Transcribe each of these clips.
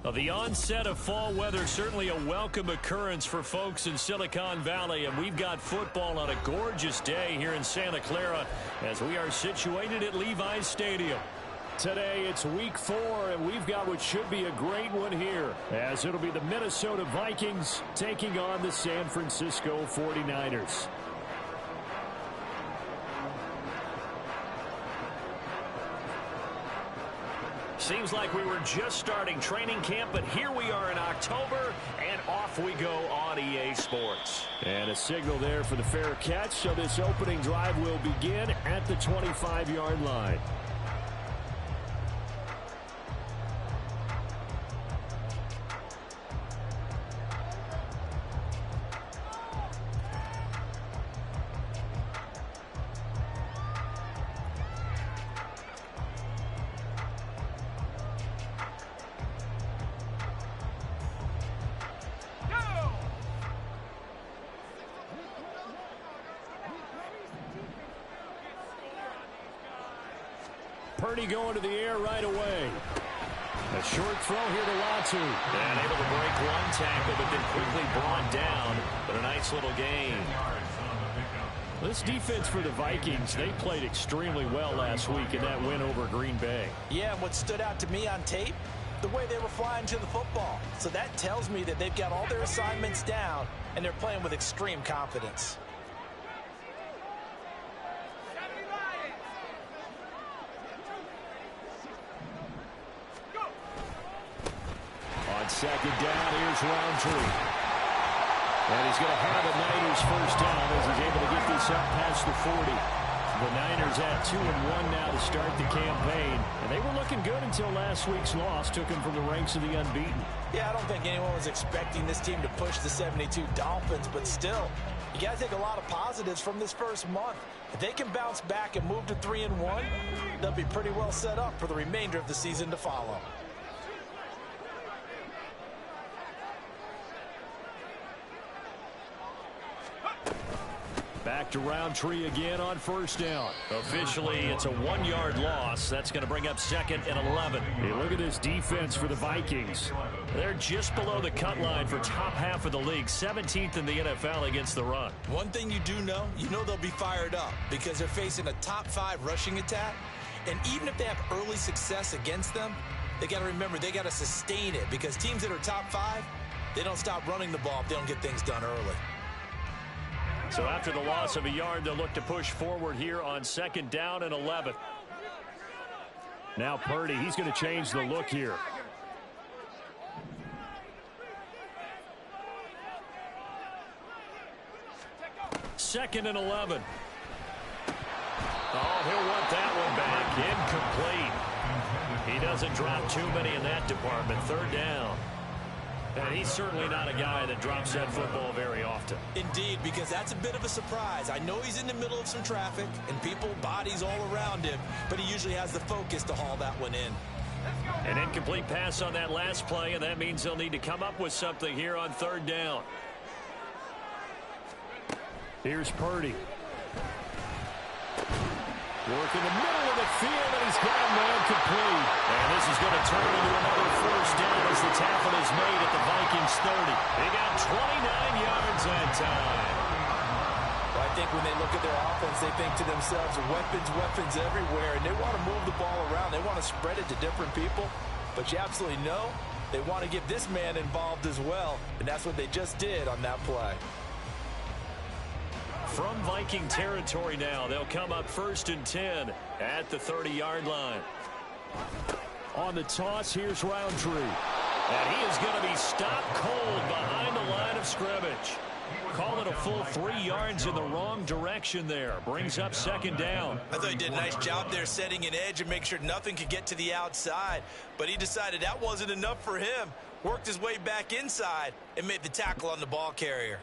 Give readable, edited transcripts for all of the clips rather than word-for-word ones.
Well, the onset of fall weather, certainly a welcome occurrence for folks in Silicon Valley, and we've got football on a gorgeous day here in Santa Clara as we are situated at Levi's Stadium. Today it's week 4, and we've got what should be a great one here, as it'll be the Minnesota Vikings taking on the San Francisco 49ers. Seems like we were just starting training camp, but here we are in October, and off we go on EA Sports. And a signal there for the fair catch, so this opening drive will begin at the 25-yard line. Purdy going to the air right away. A short throw here to Latu. And able to break one tackle, but then quickly brought down. But a nice little gain. This defense for the Vikings, they played extremely well last week in that win over Green Bay. Yeah, and what stood out to me on tape, the way they were flying to the football. So that tells me that they've got all their assignments down, and they're playing with extreme confidence. Second down, here's Roundtree. And he's going to have a Niners first down as he's able to get this up past the 40. The Niners at 2-1 now to start the campaign. And they were looking good until last week's loss took them from the ranks of the unbeaten. Yeah, I don't think anyone was expecting this team to push the 72 Dolphins, but still, you got to take a lot of positives from this first month. If they can bounce back and move to 3-1, they'll be pretty well set up for the remainder of the season to follow. Back to Roundtree again on first down. Officially, it's a 1-yard loss. That's going to bring up second and 11. Hey, look at this defense for the Vikings. They're just below the cut line for top half of the league, 17th in the NFL against the run. One thing you do know, they'll be fired up because they're facing a top 5 rushing attack. And even if they have early success against them, they got to remember they got to sustain it because teams that are top 5, they don't stop running the ball if they don't get things done early. So after the loss of a yard, they'll look to push forward here on second down and 11. Now Purdy, he's going to change the look here. Second and 11. Oh, he'll want that one back. Incomplete. He doesn't drop too many in that department. Third down. And he's certainly not a guy that drops that football very often. Indeed, because that's a bit of a surprise. I know he's in the middle of some traffic and people, bodies all around him, but he usually has the focus to haul that one in. An incomplete pass on that last play, and that means they'll need to come up with something here on third down. Here's Purdy. Work in the middle of the field, and he's got a man complete. And this is going to turn into another first down as the tackle is made at the Vikings 30. They got 29 yards that time. Well, I think when they look at their offense, they think to themselves, weapons everywhere, and they want to move the ball around. They want to spread it to different people, but you absolutely know they want to get this man involved as well, and that's what they just did on that play. From Viking territory now, they'll come up first and 10 at the 30-yard line. On the toss, here's Roundtree. And he is going to be stopped cold behind the line of scrimmage. Call it a full 3 yards in the wrong direction there. Brings up second down. I thought he did a nice job there setting an edge and make sure nothing could get to the outside. But he decided that wasn't enough for him. Worked his way back inside and made the tackle on the ball carrier.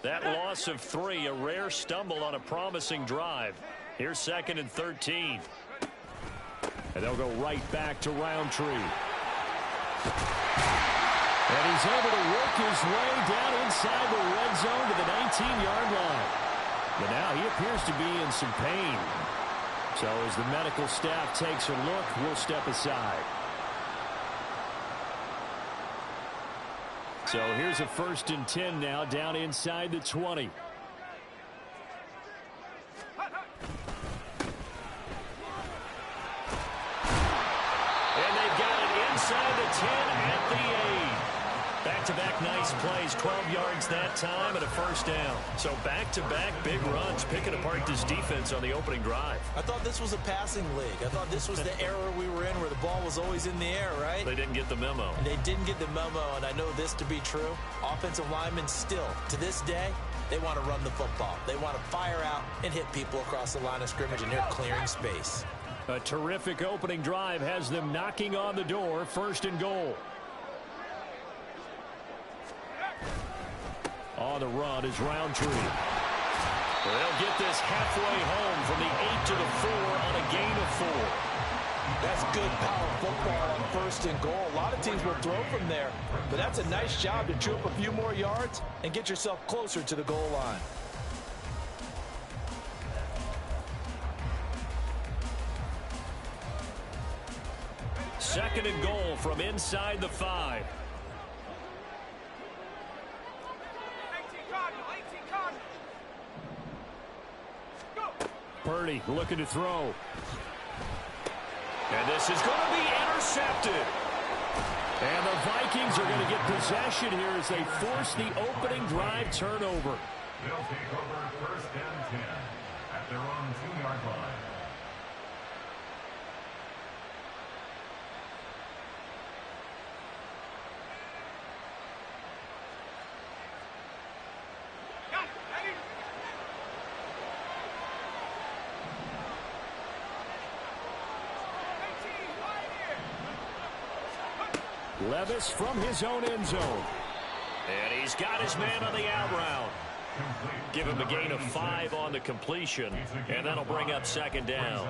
That loss of 3, a rare stumble on a promising drive. Here's second and 13. And they'll go right back to Roundtree. And he's able to work his way down inside the red zone to the 19-yard line. But now he appears to be in some pain. So as the medical staff takes a look, we'll step aside. So here's a 1st and 10 now down inside the 20. And they've got it inside the 10 at the 8. Back-to-back nice plays, 12 yards that time and a 1st down. So back-to-back big runs, picking apart this defense on the opening drive. I thought this was a passing league. I thought this was the era we were in where the ball was always in the air, right? They didn't get the memo. And they didn't get the memo, and I know this to be true. Offensive linemen still, to this day, they want to run the football. They want to fire out and hit people across the line of scrimmage, and they're clearing space. A terrific opening drive has them knocking on the door, 1st and goal. On the run is Roundtree. They'll get this halfway home from the 8 to the 4 on a gain of 4. That's good power football on 1st and goal. A lot of teams will throw from there, but that's a nice job to chew up a few more yards and get yourself closer to the goal line. Second and goal from inside the 5. Purdy looking to throw. And this is going to be intercepted. And the Vikings are going to get possession here as they force the opening drive turnover. They'll take over 1st and 10 at their own 2-yard line. Levis from his own end zone. And he's got his man on the out route. Give him a gain of 5 on the completion, and that'll bring up 2nd down.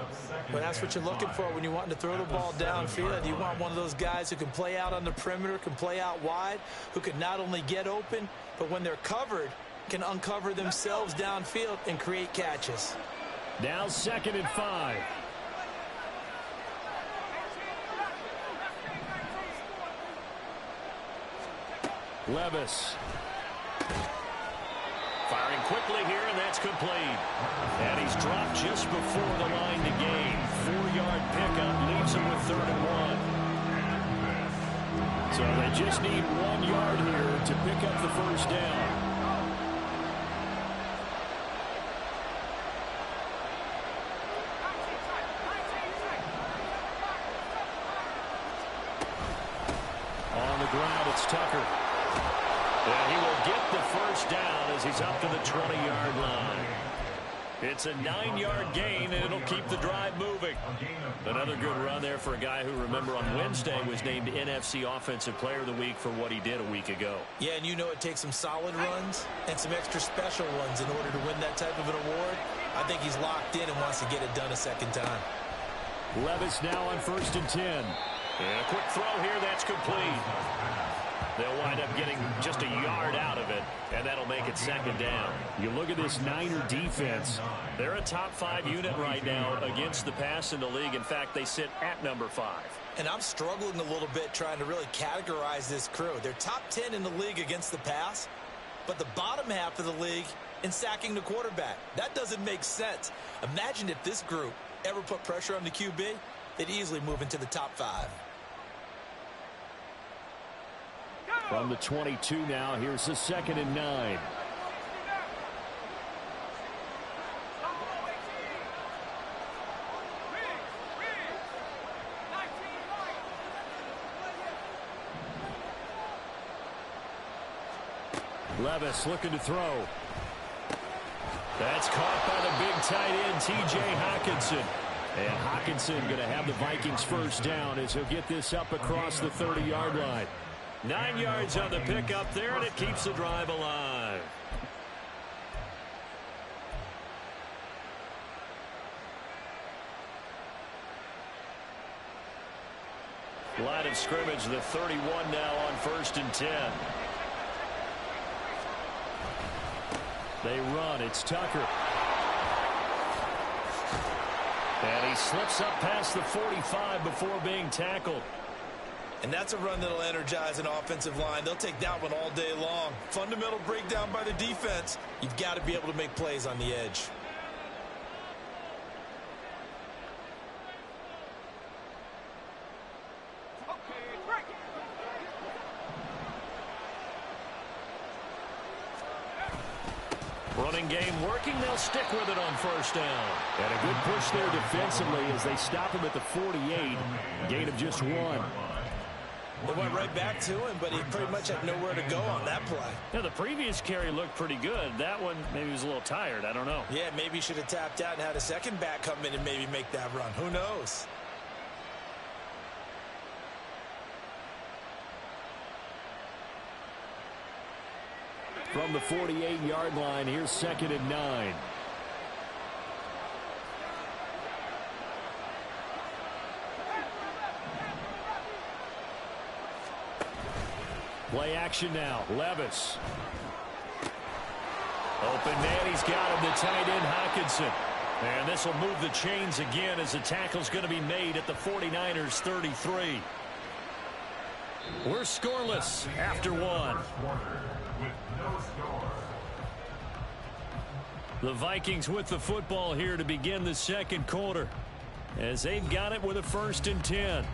Well, that's what you're looking for when you want to throw the ball downfield. You want one of those guys who can play out on the perimeter, can play out wide, who can not only get open, but when they're covered, can uncover themselves downfield and create catches. Now 2nd and 5. Levis. Firing quickly here, and that's complete. And he's dropped just before the line to gain. 4-yard pickup leaves him with 3rd and 1. So they just need 1 yard here to pick up the 1st down. On the ground, it's Tucker. And he will get the 1st down as he's up to the 20-yard line. It's a 9-yard gain, and it'll keep the drive moving. Another good run there for a guy who, remember, on Wednesday was named NFC Offensive Player of the Week for what he did a week ago. Yeah, and you know it takes some solid runs and some extra special ones in order to win that type of an award. I think he's locked in and wants to get it done a 2nd time. Levis now on 1st and 10. And a quick throw here, that's complete. They'll wind up getting just a yard out of it, and that'll make it 2nd down. You look at this Niner defense. They're a top 5 unit right now against the pass in the league. In fact, they sit at number 5. And I'm struggling a little bit trying to really categorize this crew. They're top 10 in the league against the pass, but the bottom half of the league in sacking the quarterback. That doesn't make sense. Imagine if this group ever put pressure on the QB, they'd easily move into the top 5. From the 22 now, here's the 2nd and 9. Levis looking to throw. That's caught by the big tight end, T.J. Hockenson. And Hockenson going to have the Vikings 1st down as he'll get this up across the 30-yard line. 9 yards on the pickup there, and it keeps the drive alive. Line of scrimmage, the 31 now on 1st and 10. They run. It's Tucker. And he slips up past the 45 before being tackled. And that's a run that'll energize an offensive line. They'll take that one all day long. Fundamental breakdown by the defense. You've got to be able to make plays on the edge. Running game working. They'll stick with it on 1st down. And a good push there defensively as they stop him at the 48. Gain of just 1. They went right back to him, but he pretty much had nowhere to go on that play. Yeah, the previous carry looked pretty good. That one, maybe he was a little tired. I don't know. Yeah, maybe he should have tapped out and had a second back come in and maybe make that run. Who knows? From the 48-yard line, here's 2nd and 9. Play action now. Levis. Open man. He's got him. The tight end, Hockenson. And this will move the chains again as the tackle's going to be made at the 49ers 33. We're scoreless after 1. The Vikings with the football here to begin the 2nd quarter as they've got it with a 1st and 10.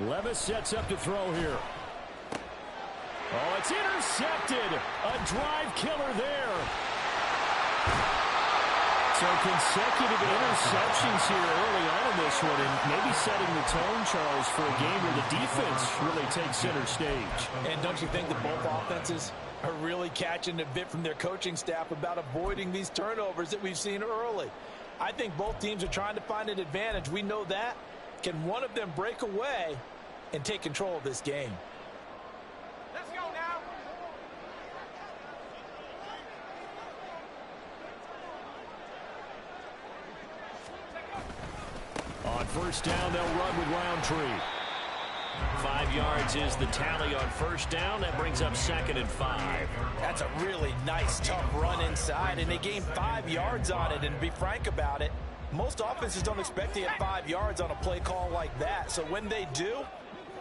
Levis sets up to throw here. Oh, it's intercepted. A drive killer there. So consecutive interceptions here early on in this one, and maybe setting the tone, Charles, for a game where the defense really takes center stage. And don't you think that both offenses are really catching a bit from their coaching staff about avoiding these turnovers that we've seen early? I think both teams are trying to find an advantage. We know that. Can one of them break away and take control of this game? Let's go now. On 1st down, they'll run with Roundtree. 5 yards is the tally on 1st down. That brings up 2nd and 5. That's a really nice, tough run inside, and they gained 5 yards on it. And to be frank about it, most offenses don't expect to get 5 yards on a play call like that. So when they do,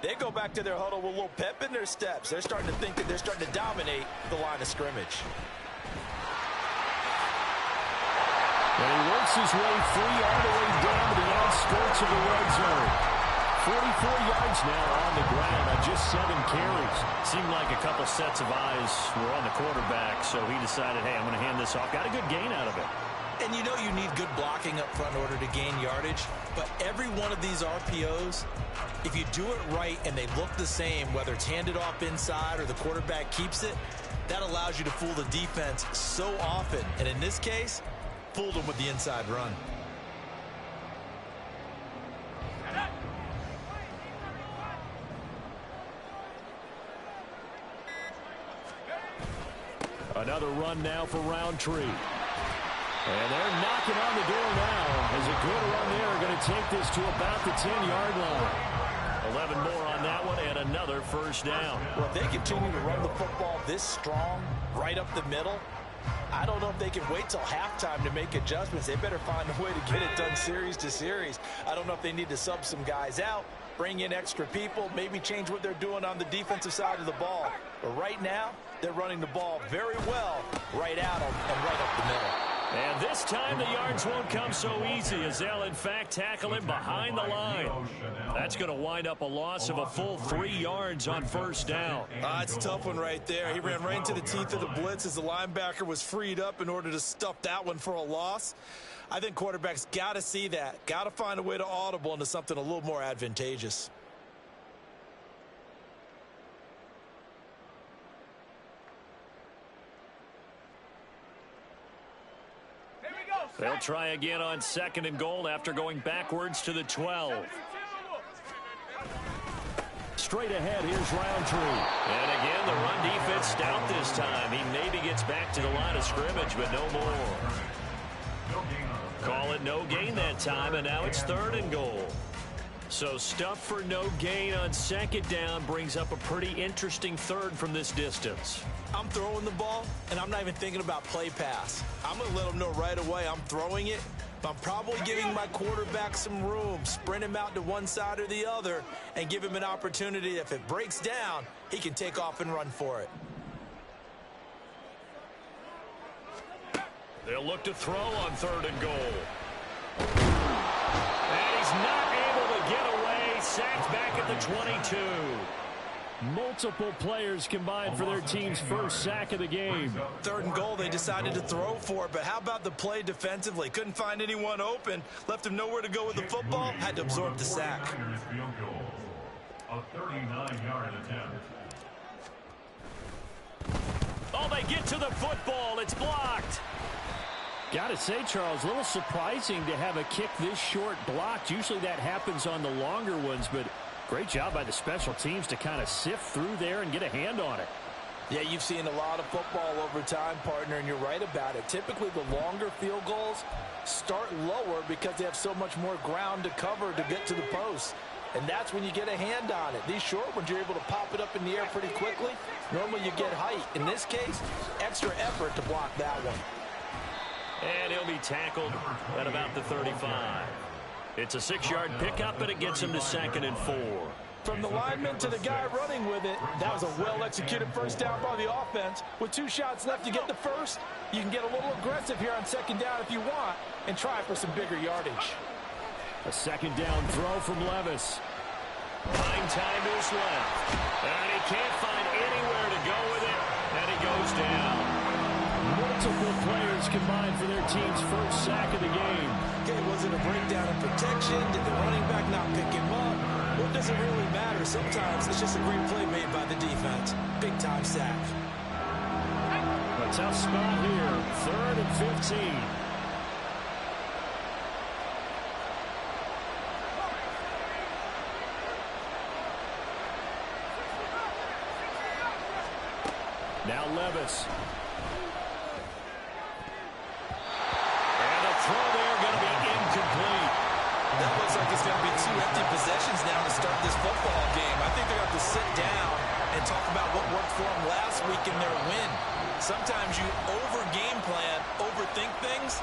they go back to their huddle with a little pep in their steps. They're starting to think that they're starting to dominate the line of scrimmage. And he works his way free all the way down to the outskirts of the red zone. 44 yards now on the ground on just 7 carries. Seemed like a couple sets of eyes were on the quarterback, so he decided, hey, I'm going to hand this off. Got a good gain out of it. And you know you need good blocking up front in order to gain yardage. But every one of these RPOs, if you do it right and they look the same, whether it's handed off inside or the quarterback keeps it, that allows you to fool the defense so often. And in this case, fooled them with the inside run. Another run now for Roundtree. And they're knocking on the door now as a good run there. Going to take this to about the 10-yard line. 11 more on that one and another 1st down. Well, if they continue to run the football this strong, right up the middle, I don't know if they can wait till halftime to make adjustments. They better find a way to get it done series to series. I don't know if they need to sub some guys out, bring in extra people, maybe change what they're doing on the defensive side of the ball. But right now, they're running the ball very well right at them and right up the middle. And this time the yards won't come so easy as they'll, in fact, tackle him behind the line. That's going to wind up a loss of a full 3 yards on first down. It's a tough one right there. He ran right into the teeth of the blitz as the linebacker was freed up in order to stuff that one for a loss. I think quarterbacks got to see that. Got to find a way to audible into something a little more advantageous. They'll try again on 2nd and goal after going backwards to the 12. Straight ahead, here's Roundtree. And again, the run defense stout this time. He maybe gets back to the line of scrimmage, but no more. Call it no gain that time, and now it's 3rd and goal. So stuff for no gain on 2nd down brings up a pretty interesting 3rd from this distance. I'm throwing the ball, and I'm not even thinking about play pass. I'm going to let them know right away I'm throwing it, but I'm probably giving my quarterback some room, sprint him out to one side or the other, and give him an opportunity. If it breaks down, he can take off and run for it. They'll look to throw on 3rd and goal. And he's not able to get away. Sacked back at the 22. Multiple players combined for their team's first sack of the game. 3rd and goal, they decided to throw for it, but how about the play defensively? Couldn't find anyone open, left him nowhere to go with the football, had to absorb the sack. A 39-yard attempt. Oh, they get to the football. It's blocked. Got to say, Charles, a little surprising to have a kick this short blocked. Usually that happens on the longer ones, but great job by the special teams to kind of sift through there and get a hand on it. Yeah, you've seen a lot of football over time, partner, and you're right about it. Typically, the longer field goals start lower because they have so much more ground to cover to get to the post. And that's when you get a hand on it. These short ones, you're able to pop it up in the air pretty quickly. Normally, you get height. In this case, extra effort to block that one. And he'll be tackled at about the 35. It's a 6-yard pickup, and it gets him to 2nd and 4. From the lineman to the guy running with it, that was a well-executed first down by the offense. With 2 shots left to get the first, you can get a little aggressive here on 2nd down if you want and try for some bigger yardage. A 2nd down throw from Levis. Nine time to his left. And he can't find anywhere to go with it, and he goes down. Multiple players combined for their team's first sack of the game. Okay, was it a breakdown in protection? Did the running back not pick him up? Well, it doesn't really matter. Sometimes it's just a great play made by the defense. Big-time sack. A tough spot here. 3rd and 15. Now Levis. Throw there going to be incomplete. That looks like it's going to be 2 empty possessions now to start this football game. I think they're going to have to sit down and talk about what worked for them last week in their win. Sometimes you over-game plan, overthink things.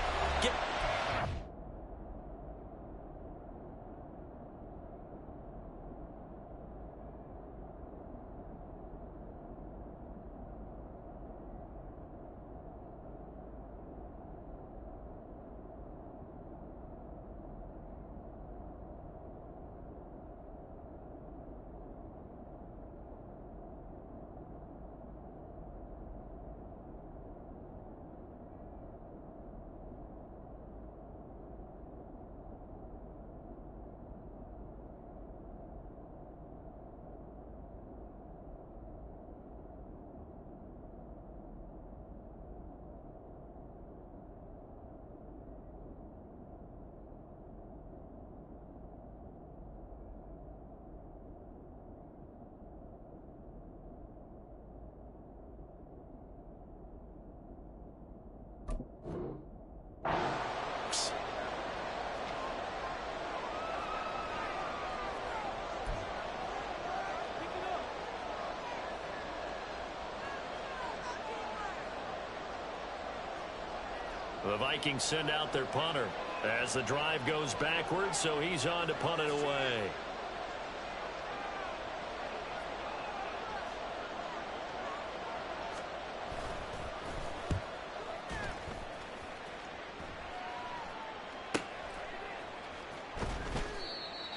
The Vikings send out their punter as the drive goes backwards, so he's on to punt it away.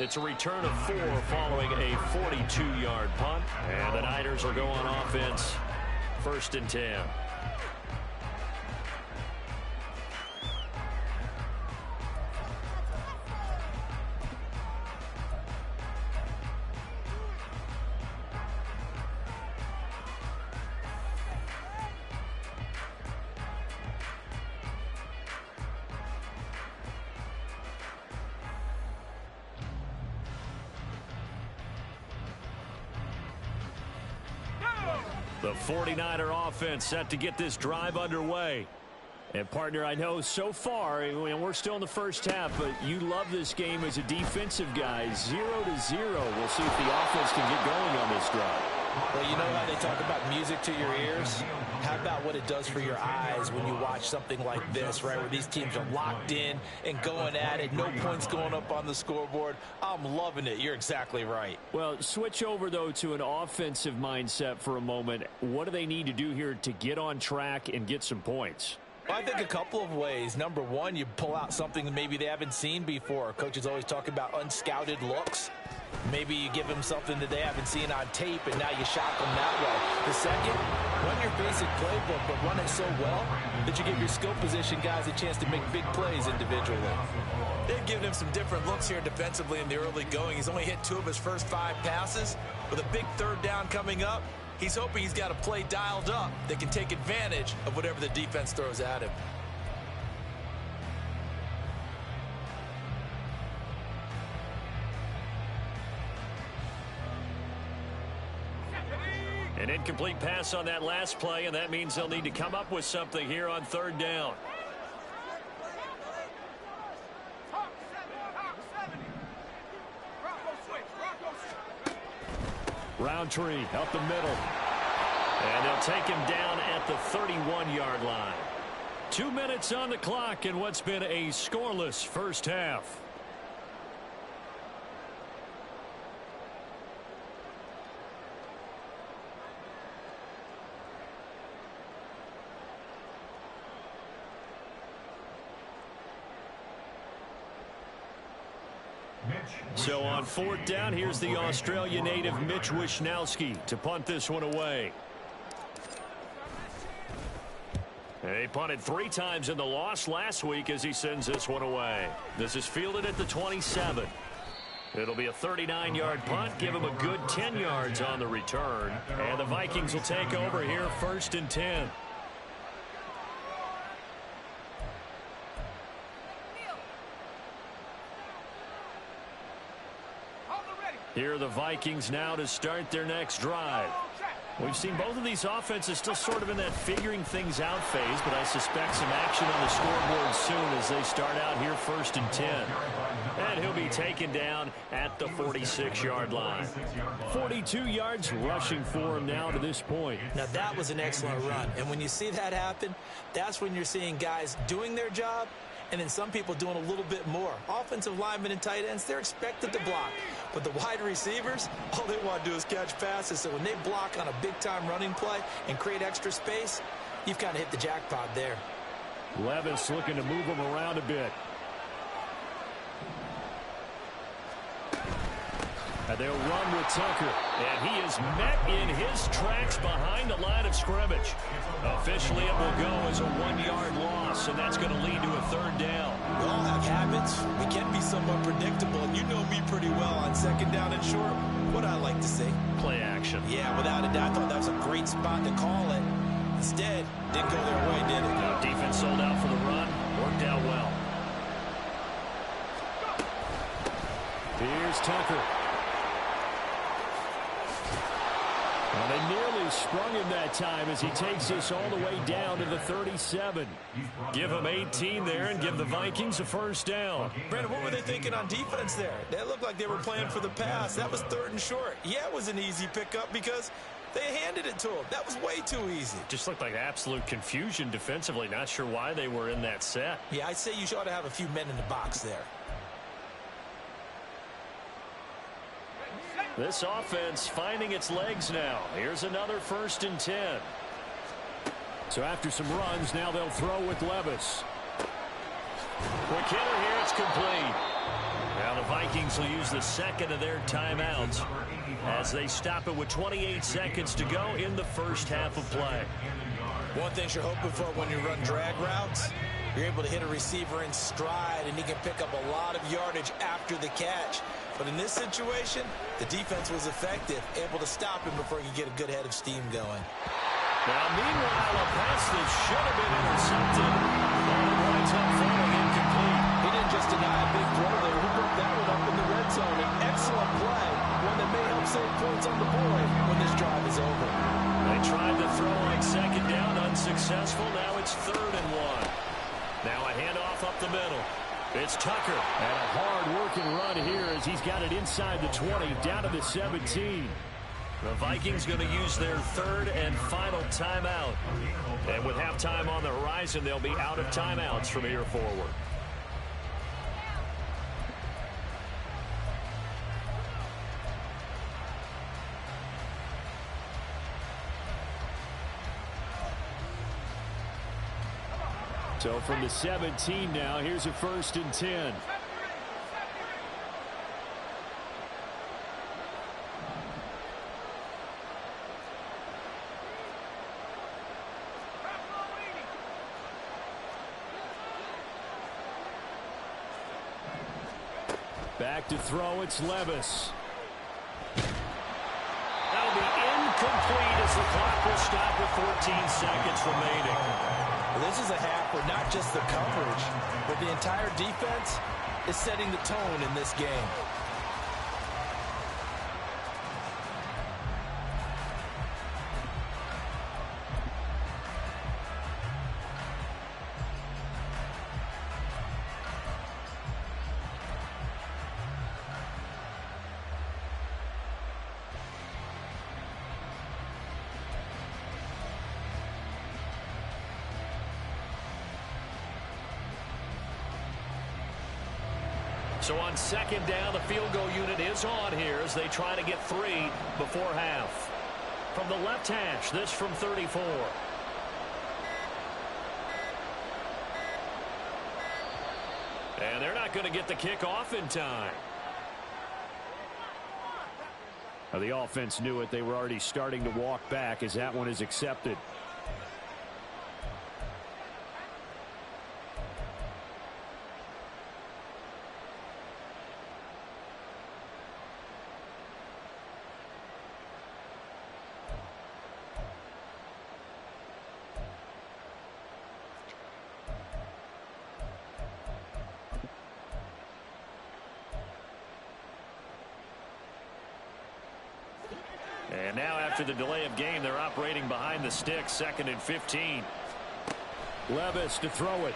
It's a return of 4 following a 42-yard punt. And the Niners will go on offense, 1st and 10. The 49er offense set to get this drive underway. And, partner, I know so far, we're still in the first half, but you love this game as a defensive guy. 0-0. We'll see if the offense can get going on this drive. Well, you know how they talk about music to your ears? How about what it does for your eyes when you watch something like this, right, where these teams are locked in and going at it, no points going up on the scoreboard? I'm loving it. You're exactly right. Well, switch over, though, to an offensive mindset for a moment. What do they need to do here to get on track and get some points? Well, I think a couple of ways. Number one, you pull out something that maybe they haven't seen before. Coaches always talk about unscouted looks. Maybe you give them something that they haven't seen on tape, and now you shock them that way. The second, run your basic playbook, but run it so well that you give your skill position guys a chance to make big plays individually. They've given him some different looks here defensively in the early going. He's only hit 2 of his first 5 passes. With a big 3rd down coming up, he's hoping he's got a play dialed up that can take advantage of whatever the defense throws at him. An incomplete pass on that last play, and that means they'll need to come up with something here on 3rd down. Roundtree out the middle. And they'll take him down at the 31-yard line. 2 minutes on the clock in what's been a scoreless first half. So on 4th down, here's the Australia native Mitch Wishnowsky to punt this one away. He punted 3 times in the loss last week as he sends this one away. This is fielded at the 27. It'll be a 39-yard punt, give him a good 10 yards on the return. And the Vikings will take over here, 1st and 10. Here are the Vikings now to start their next drive. We've seen both of these offenses still sort of in that figuring things out phase, but I suspect some action on the scoreboard soon as they start out here 1st and 10. And he'll be taken down at the 46-yard line. 42 yards rushing for him now to this point. Now that was an excellent run, and when you see that happen, that's when you're seeing guys doing their job and then some people doing a little bit more. Offensive linemen and tight ends, they're expected to block. But the wide receivers, all they want to do is catch passes. So when they block on a big-time running play and create extra space, you've kind of hit the jackpot there. Levis looking to move him around a bit. And they'll run with Tucker. And he is met in his tracks behind the line of scrimmage. Officially, it will go as a 1-yard loss, and that's going to lead to a 3rd down. We all have habits. We can be somewhat predictable, and you know me pretty well on 2nd down and short. What I like to see? Play action. Yeah, without a doubt. I thought that was a great spot to call it. Instead, didn't go their way, did it? No, defense sold out for the run. Worked out well. Here's Tucker. Well, they nearly sprung him that time as he takes this all the way down to the 37. Give him 18 there and give the Vikings a 1st down. Brandon, what were they thinking on defense there? They looked like they were playing for the pass. That was 3rd and short. Yeah, it was an easy pickup because they handed it to him. That was way too easy. Just looked like absolute confusion defensively. Not sure why they were in that set. Yeah, I'd say you ought to have a few men in the box there. This offense finding its legs now. Here's another 1st and 10. So after some runs, now they'll throw with Levis. Quick hitter here, it's complete. Now the Vikings will use the second of their timeouts as they stop it with 28 seconds to go in the first half of play. One thing you're hoping for when you run drag routes, you're able to hit a receiver in stride, and he can pick up a lot of yardage after the catch. But in this situation, the defense was effective, able to stop him before he could get a good head of steam going. Now, meanwhile, a pass that should have been intercepted. And it winds up falling incomplete. He didn't just deny a big throw there. He broke that one up in the red zone. An excellent play, one that may help save points on the board when this drive is over. They tried to throw on second down, unsuccessful. Now it's 3rd and 1. Now a handoff up the middle. It's Tucker. And a hard-working run here as he's got it inside the 20, down to the 17. The Vikings going to use their 3rd and final timeout. And with halftime on the horizon, they'll be out of timeouts from here forward. So from the 17 now, here's a 1st and 10. Back to throw, it's Levis. That'll be incomplete as the clock will stop with 14 seconds remaining. Well, this is a half where not just the coverage, but the entire defense is setting the tone in this game. So on second down, the field goal unit is on here as they try to get 3 before half. From the left hash, this from 34. And they're not going to get the kick off in time. Now, the offense knew it. They were already starting to walk back as that one is accepted. And now after the delay of game, they're operating behind the sticks, 2nd and 15. Levis to throw it.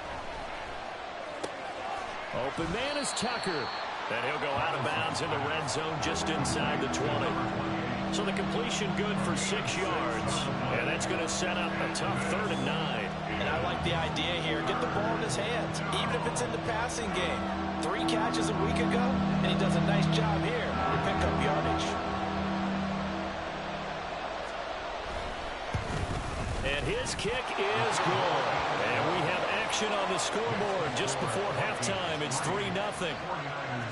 Open man is Tucker. And he'll go out of bounds in the red zone just inside the 20. So the completion good for 6 yards. And that's going to set up a tough 3rd and 9. And I like the idea here. Get the ball in his hands, even if it's in the passing game. 3 catches a week ago, and he does a nice job here to pick up yardage. And his kick is good. And we have action on the scoreboard just before halftime. It's 3-0.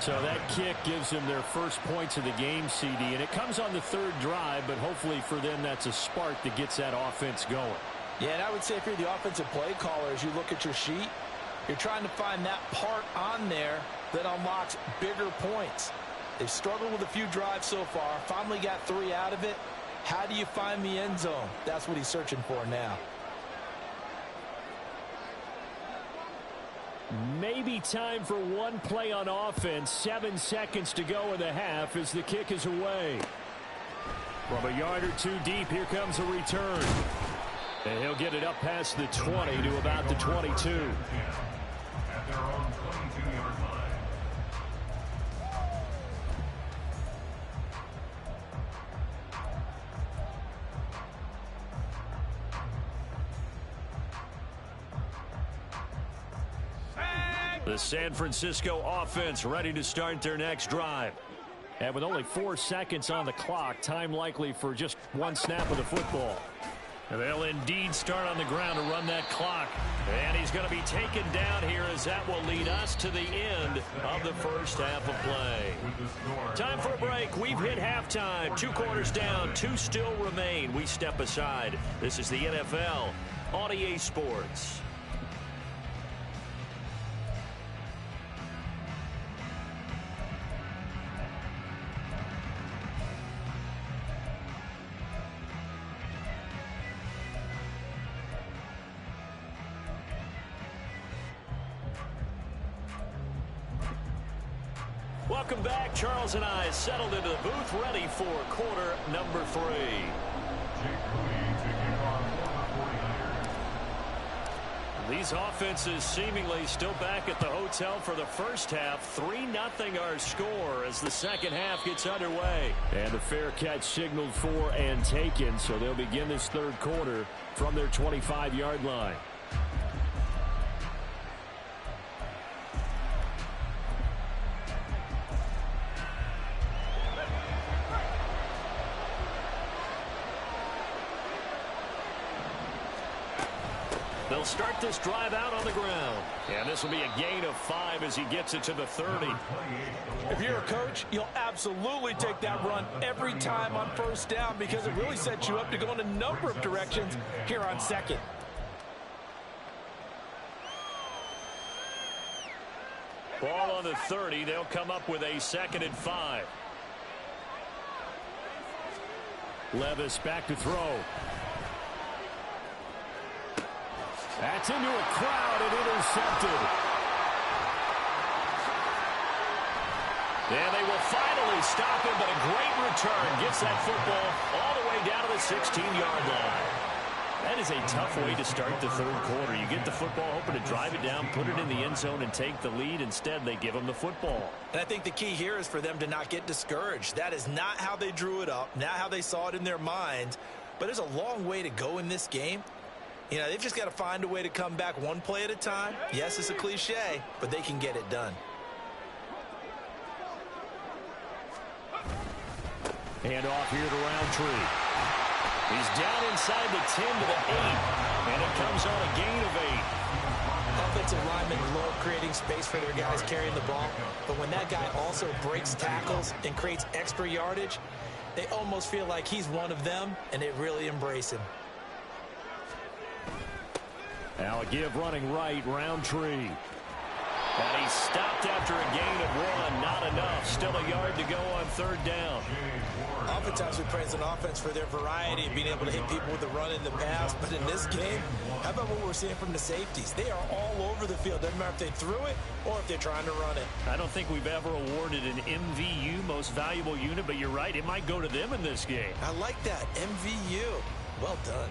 So that kick gives them their first points of the game, CD. And it comes on the 3rd drive, but hopefully for them that's a spark that gets that offense going. Yeah, and I would say if you're the offensive play caller, as you look at your sheet, you're trying to find that part on there that unlocks bigger points. They've struggled with a few drives so far, finally got 3 out of it. How do you find the end zone? That's what he's searching for now. Maybe time for one play on offense. 7 seconds to go in the half as the kick is away. From a yard or 2 deep, here comes a return. And he'll get it up past the 20 to about the 22. At their own 22-yard line. The San Francisco offense ready to start their next drive. And with only 4 seconds on the clock, time likely for just 1 snap of the football. And they'll indeed start on the ground to run that clock. And he's going to be taken down here as that will lead us to the end of the first half of play. Time for a break. We've hit halftime. 2 quarters down, 2 still remain. We step aside. This is the NFL on EA Sports. Welcome back. Charles and I settled into the booth, ready for quarter number 3. These offenses seemingly still back at the hotel for the first half. 3-0 our score as the second half gets underway. And the fair catch signaled for and taken, so they'll begin this third quarter from their 25-yard line. They'll start this drive out on the ground. And this will be a gain of 5 as he gets it to the 30. If you're a coach, you'll absolutely take that run every time on first down because it really sets you up to go in a number of directions here on second. Ball on the 30. They'll come up with a 2nd and 5. Levis back to throw. That's into a crowd and intercepted. And they will finally stop him, but a great return gets that football all the way down to the 16-yard line. That is a tough way to start the third quarter. You get the football, hoping to drive it down, put it in the end zone, and take the lead. Instead, they give him the football. And I think the key here is for them to not get discouraged. That is not how they drew it up, not how they saw it in their mind. But there's a long way to go in this game. You know, they've just got to find a way to come back one play at a time. Yes, it's a cliche, but they can get it done. Hand off here to Roundtree. He's down inside the 10 to the 8, and it comes on a gain of 8. Offensive linemen love creating space for their guys carrying the ball, but when that guy also breaks tackles and creates extra yardage, they almost feel like he's one of them, and they really embrace him. Now a give running right, Roundtree. And he's stopped after a gain of 1. Not enough. Still a yard to go on 3rd down. Oftentimes we praise an offense for their variety of being able to hit people with the run in the pass. But in this game, how about what we're seeing from the safeties? They are all over the field. Doesn't matter if they threw it or if they're trying to run it. I don't think we've ever awarded an MVU, most valuable unit, but you're right. It might go to them in this game. I like that. MVU. Well done.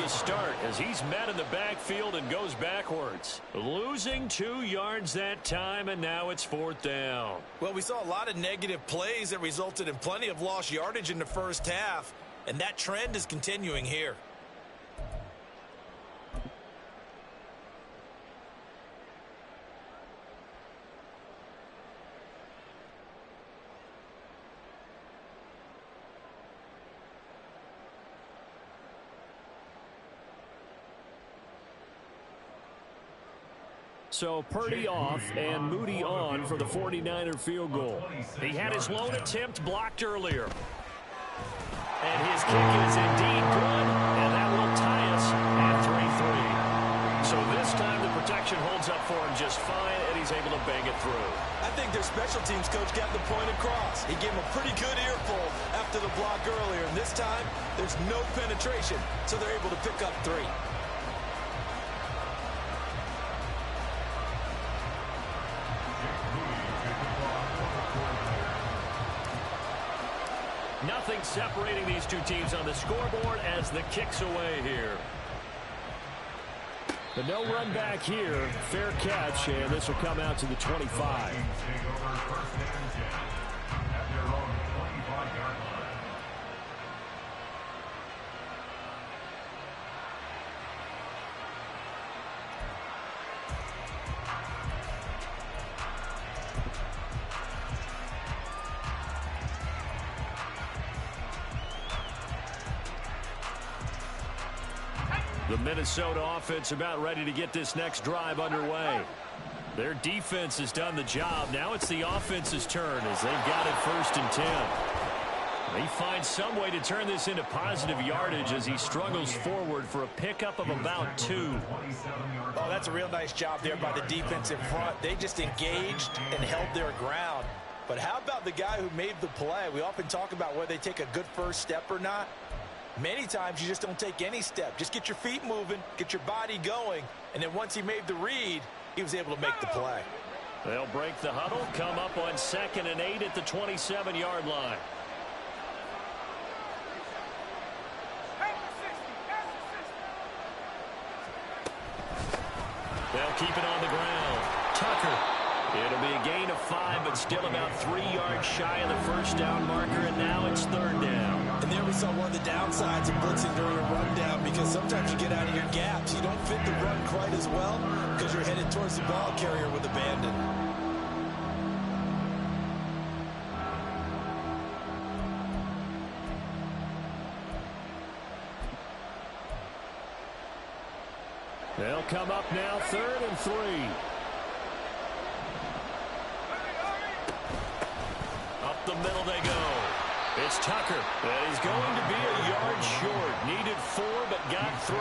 Start as he's met in the backfield and goes backwards. Losing 2 yards that time, and now it's 4th down. Well, we saw a lot of negative plays that resulted in plenty of lost yardage in the first half, and that trend is continuing here. So Purdy off and Moody on for the 49er field goal. He had his lone attempt blocked earlier. And his kick is indeed good, and that will tie us at 3-3. So this time the protection holds up for him just fine, and he's able to bang it through. I think their special teams coach got the point across. He gave him a pretty good earful after the block earlier, and this time there's no penetration, so they're able to pick up 3. Nothing separating these two teams on the scoreboard as the kick's away here. The no run back here, fair catch, and this will come out to the 25. The Minnesota offense about ready to get this next drive underway. Their defense has done the job. Now it's the offense's turn as they've got it 1st and 10. He finds some way to turn this into positive yardage as he struggles forward for a pickup of about 2. Oh, that's a real nice job there by the defense in front. They just engaged and held their ground. But how about the guy who made the play? We often talk about whether they take a good first step or not. Many times you just don't take any step. Just get your feet moving, get your body going, and then once he made the read, he was able to make the play. They'll break the huddle, come up on 2nd and 8 at the 27-yard line. They'll keep it on the ground. Tucker. It'll be a gain of 5, but still about 3 yards shy of the first down marker, and now it's 3rd down. And there we saw one of the downsides of blitzing during a rundown, because sometimes you get out of your gaps. You don't fit the run quite as well because you're headed towards the ball carrier with abandon. They'll come up now 3rd and 3. Up the middle they go. It's Tucker. That is going to be a yard short. Needed 4, but got 3.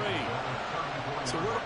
So we're...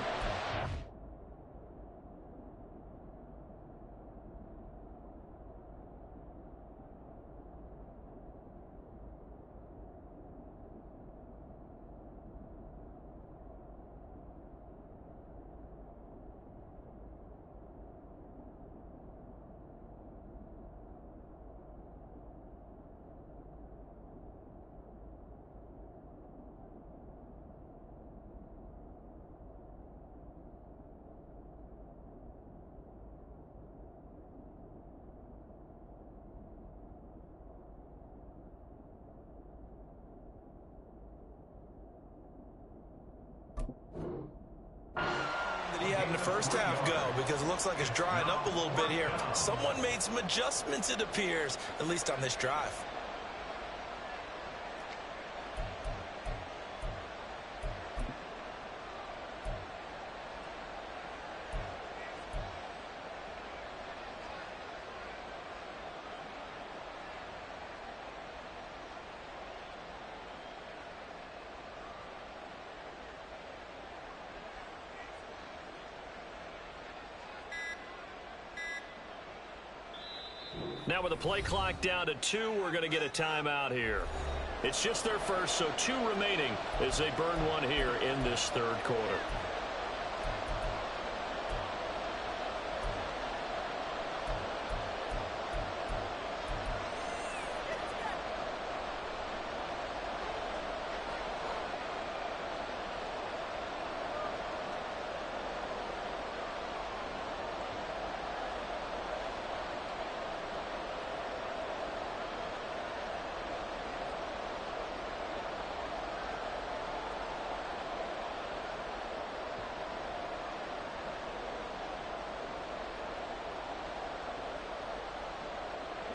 he had in the first half go, because it looks like it's drying up a little bit here. Someone made some adjustments, it appears, at least on this drive. Now with the play clock down to 2, we're going to get a timeout here. It's just their first, so 2 remaining as they burn one here in this 3rd quarter.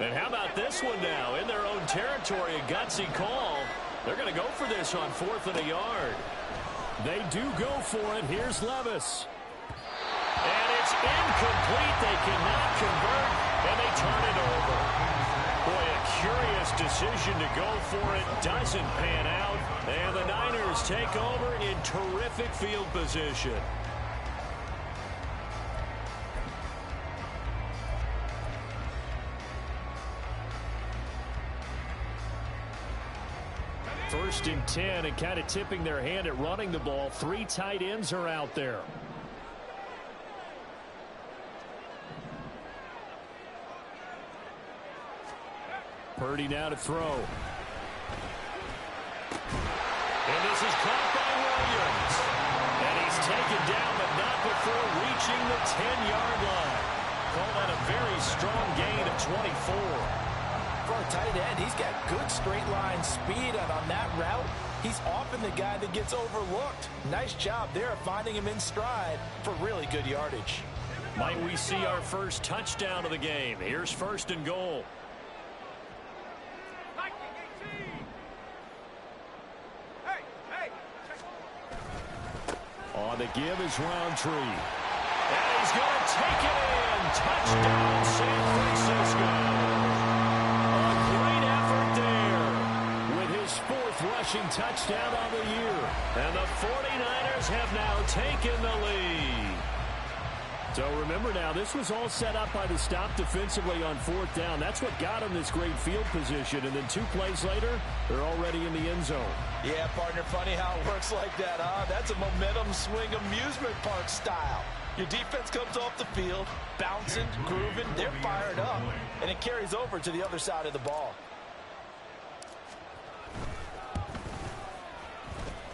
And how about this one now? In their own territory, a gutsy call. They're going to go for this on 4th and a yard. They do go for it. Here's Levis. And it's incomplete. They cannot convert, and they turn it over. Boy, a curious decision to go for it. Doesn't pan out. And the Niners take over in terrific field position. First and 10, and kind of tipping their hand at running the ball. 3 tight ends are out there. Purdy now to throw. And this is caught by Williams. And he's taken down, but not before reaching the 10-yard line. Call that a very strong gain of 24. For a tight end, he's got good straight line speed, and on that route, he's often the guy that gets overlooked. Nice job there finding him in stride for really good yardage. Might we see our first touchdown of the game? Here's 1st and goal. On the give is Roundtree. And he's going to take it in. Touchdown, San Francisco. A great effort there with his 4th rushing touchdown of the year. And the 49ers have now taken the lead. So remember now, this was all set up by the stop defensively on 4th down. That's what got them this great field position. And then 2 plays later, they're already in the end zone. Yeah, partner, funny how it works like that, huh? That's a momentum swing amusement park style. Your defense comes off the field, bouncing, grooving, they're fired up, and it carries over to the other side of the ball.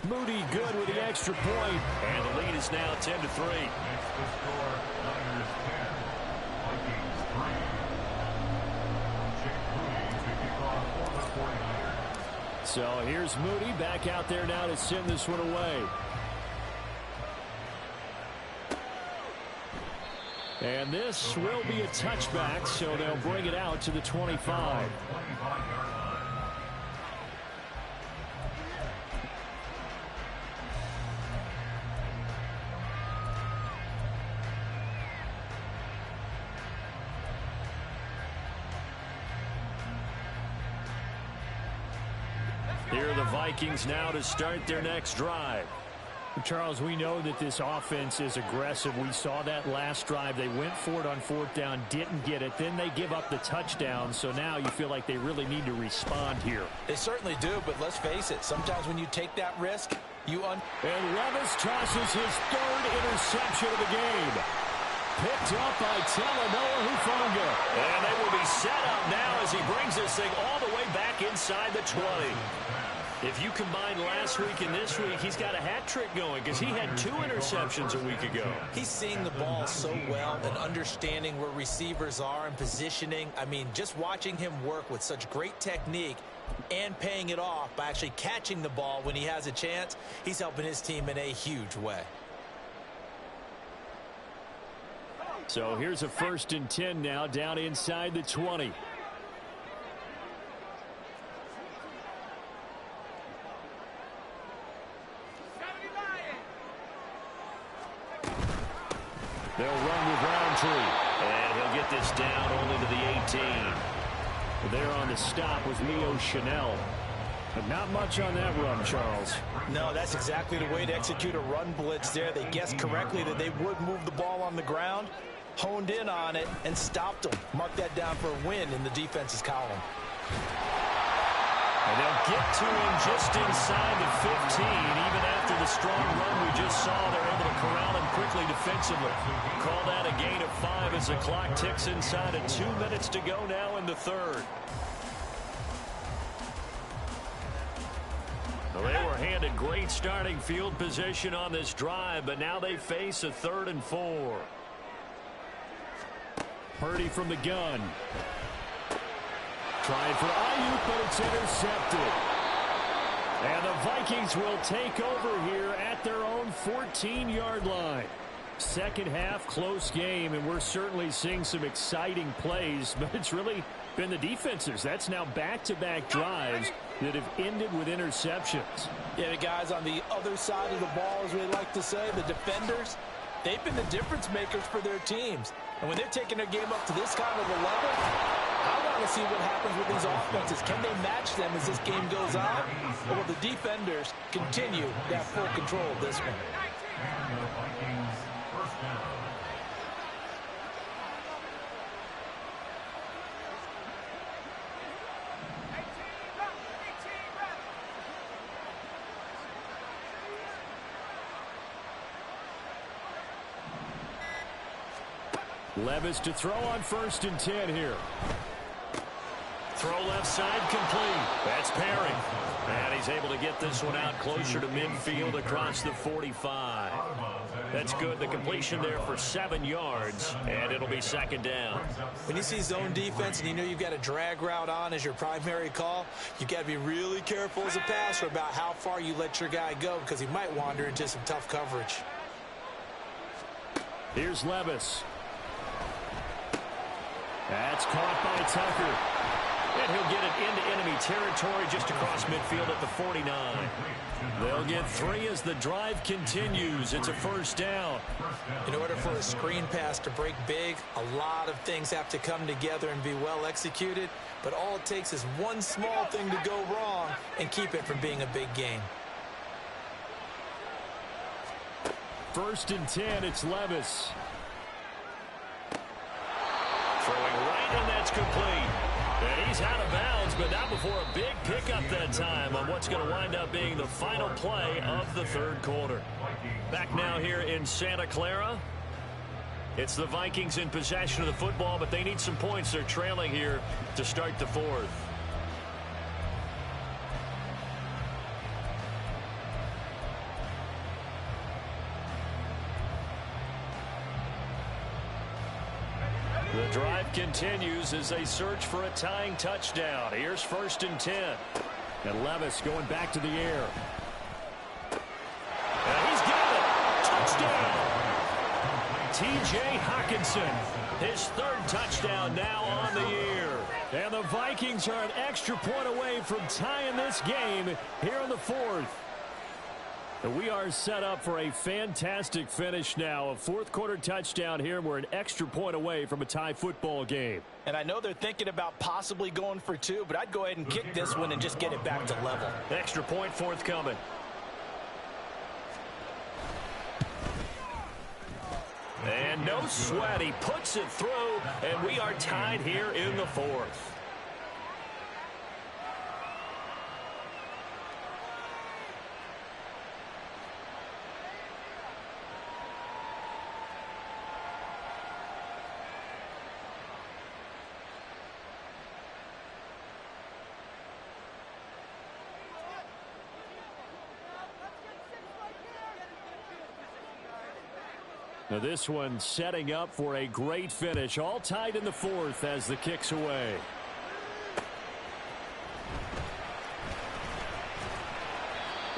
Moody good with the extra point, and the lead is now 10-3. Next to score, Niners 10, Vikings 3. Chick Moody to kick off for the 49ers. So here's Moody back out there now to send this one away. And this will be a touchback, so they'll bring it out to the 25. Here are the Vikings now to start their next drive. Charles, we know that this offense is aggressive. We saw that last drive. They went for it on 4th down, didn't get it. Then they give up the touchdown. So now you feel like they really need to respond here. They certainly do, but let's face it. Sometimes when you take that risk, And Levis tosses his 3rd interception of the game. Picked up by Talanoa Hufanga. And they will be set up now as he brings this thing all the way back inside the 20. If you combine last week and this week, he's got a hat trick going because he had 2 interceptions a week ago. He's seeing the ball so well and understanding where receivers are and positioning. I mean, just watching him work with such great technique and paying it off by actually catching the ball when he has a chance, he's helping his team in a huge way. So here's a 1st and 10 now down inside the 20. They'll run with Roundtree. And he'll get this down only to the 18. There on the stop was Leo Chanel. But not much on that run, Charles. No, that's exactly the way to execute a run blitz there. They guessed correctly that they would move the ball on the ground, honed in on it, and stopped them. Mark that down for a win in the defense's column. And they'll get to him just inside the 15. Even after the strong run we just saw, they're able to corral him quickly defensively. Call that a gain of 5 as the clock ticks inside of 2 minutes to go now in the 3rd. Well, they were handed great starting field position on this drive, but now they face a 3rd and 4. Purdy from the gun. Trying for Ayuk, but it's intercepted. And the Vikings will take over here at their own 14-yard line. Second half, close game, and we're certainly seeing some exciting plays, but it's really been the defenses. That's now back-to-back drives that have ended with interceptions. Yeah, the guys on the other side of the ball, as we like to say, the defenders, they've been the difference makers for their teams. And when they're taking their game up to this kind of a level, I want to see what happens with these offenses. Can they match them as this game goes on? Or will the defenders continue to have full control of this one? And the Vikings first down. Levis to throw on 1st and 10 here. Throw left side complete. That's Perry. And he's able to get this one out closer to midfield across the 45. That's good. The completion there for 7 yards, and it'll be 2nd down. When you see zone defense and you know you've got a drag route on as your primary call, you've got to be really careful as a passer about how far you let your guy go because he might wander into some tough coverage. Here's Levis. That's caught by Tucker. And he'll get it into enemy territory just across midfield at the 49. They'll get 3 as the drive continues. It's a first down. In order for a screen pass to break big, a lot of things have to come together and be well executed. But all it takes is one small thing to go wrong and keep it from being a big game. First and 10, it's Levis. Throwing right, and that's complete. And he's out of bounds, but not before a big pickup that time on what's going to wind up being the final play of the third quarter. Back now here in Santa Clara. It's the Vikings in possession of the football, but they need some points. They're trailing here to start the fourth. The drive continues as they search for a tying touchdown. Here's first and 10. And Levis going back to the air. And he's got it. Touchdown. T.J. Hockenson, his third touchdown now on the year. And the Vikings are an extra point away from tying this game here in the fourth. And we are set up for a fantastic finish now. A fourth quarter touchdown here. We're an extra point away from a tie football game. And I know they're thinking about possibly going for 2, but I'd go ahead and kick this one and just get it back to level. Extra point forthcoming. And no sweat. He puts it through, and we are tied here in the fourth. Now this one setting up for a great finish. All tied in the fourth as the kick's away.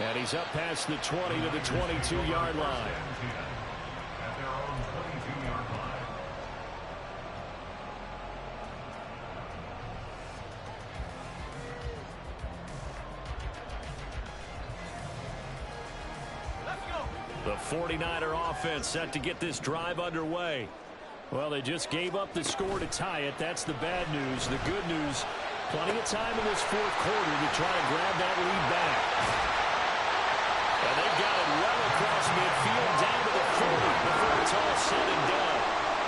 And he's up past the 20 to the 22-yard line. At their own 22-yard line. The 49er offense set to get this drive underway. Well, they just gave up the score to tie it. That's the bad news. The good news, plenty of time in this fourth quarter to try and grab that lead back. And they've got it well across midfield down to the 40 before it's all said and done.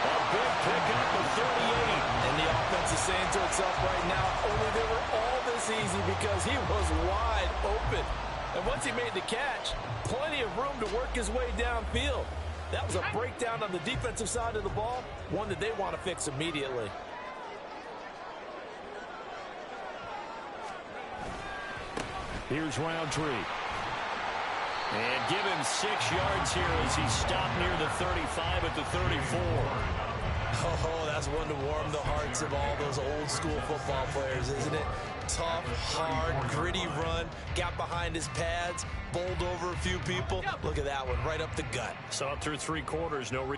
A big pickup of 38. And the offense is saying to itself right now, only they were all this easy because he was wide open. And once he made the catch, plenty of room to work his way downfield. That was a breakdown on the defensive side of the ball, one that they want to fix immediately. Here's Roundtree. And give him 6 yards here as he's stopped near the 35 at the 34. Oh, that's one to warm the hearts of all those old school football players, isn't it? Tough, hard, gritty run, got behind his pads, bowled over a few people. Look at that one, right up the gut. Saw it through 3 quarters, no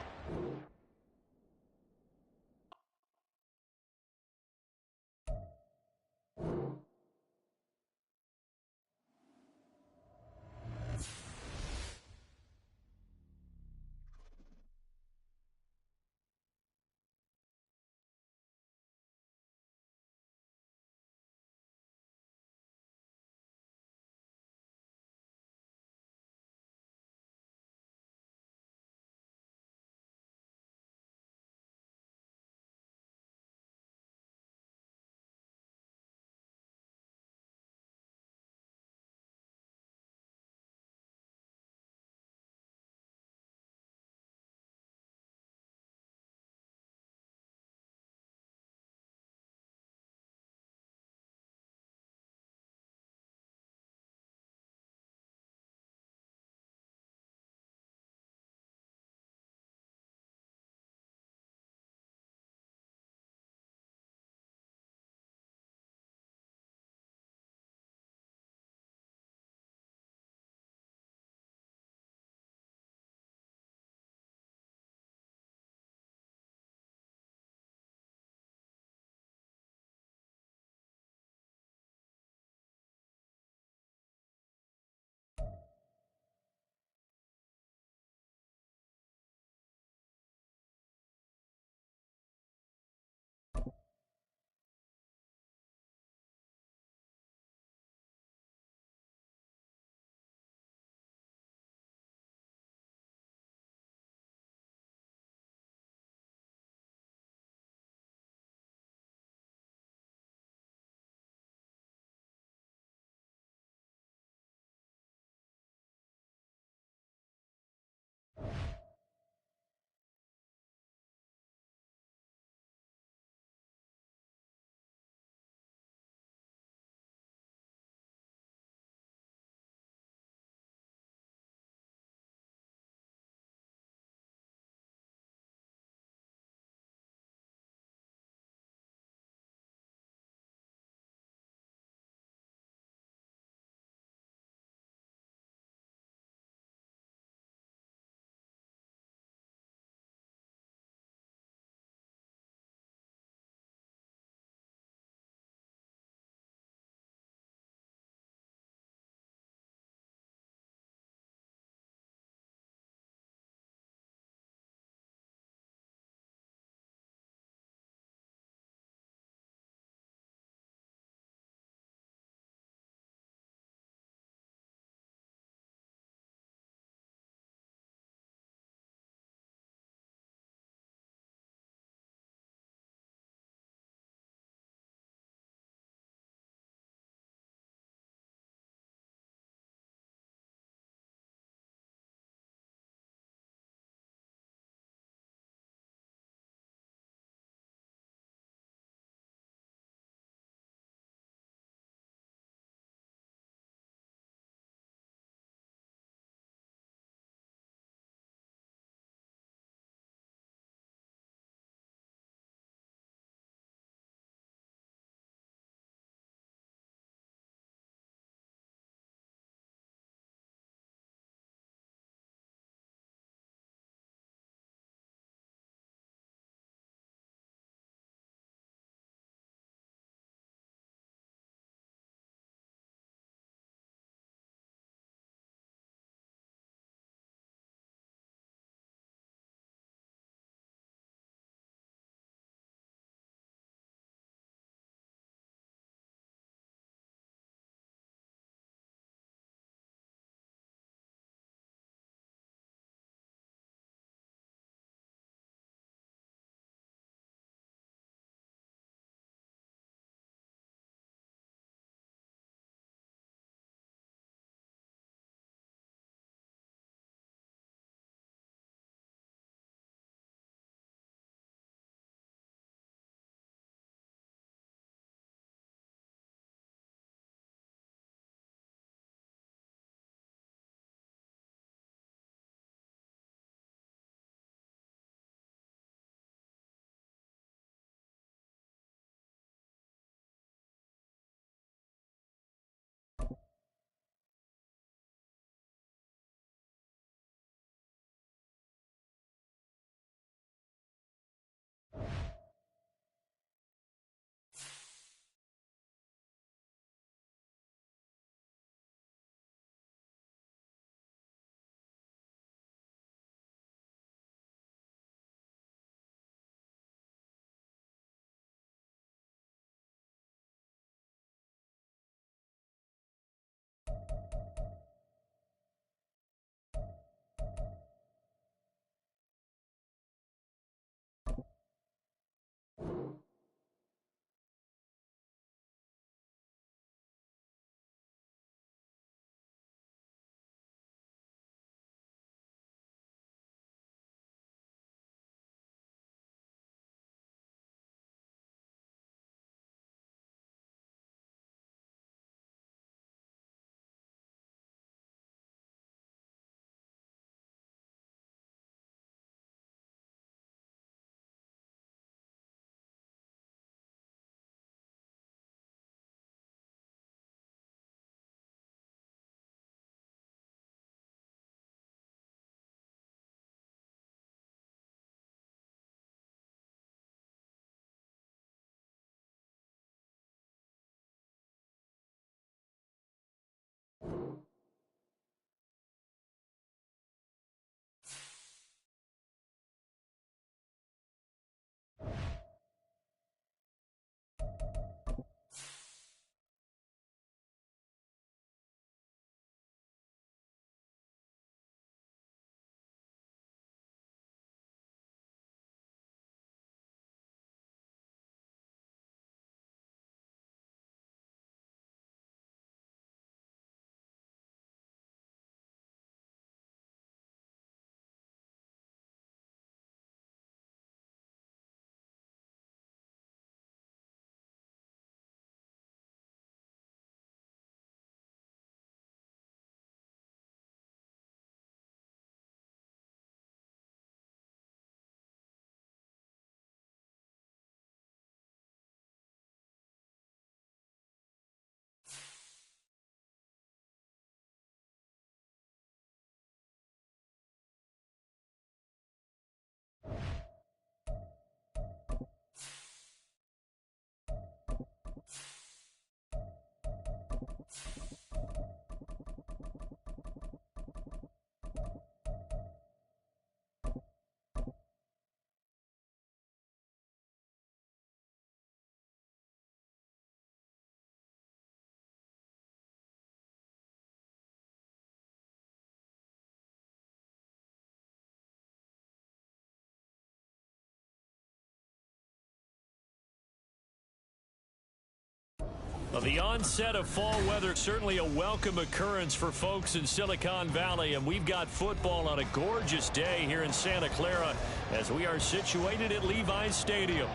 Well, the onset of fall weather, certainly a welcome occurrence for folks in Silicon Valley, and we've got football on a gorgeous day here in Santa Clara as we are situated at Levi's Stadium.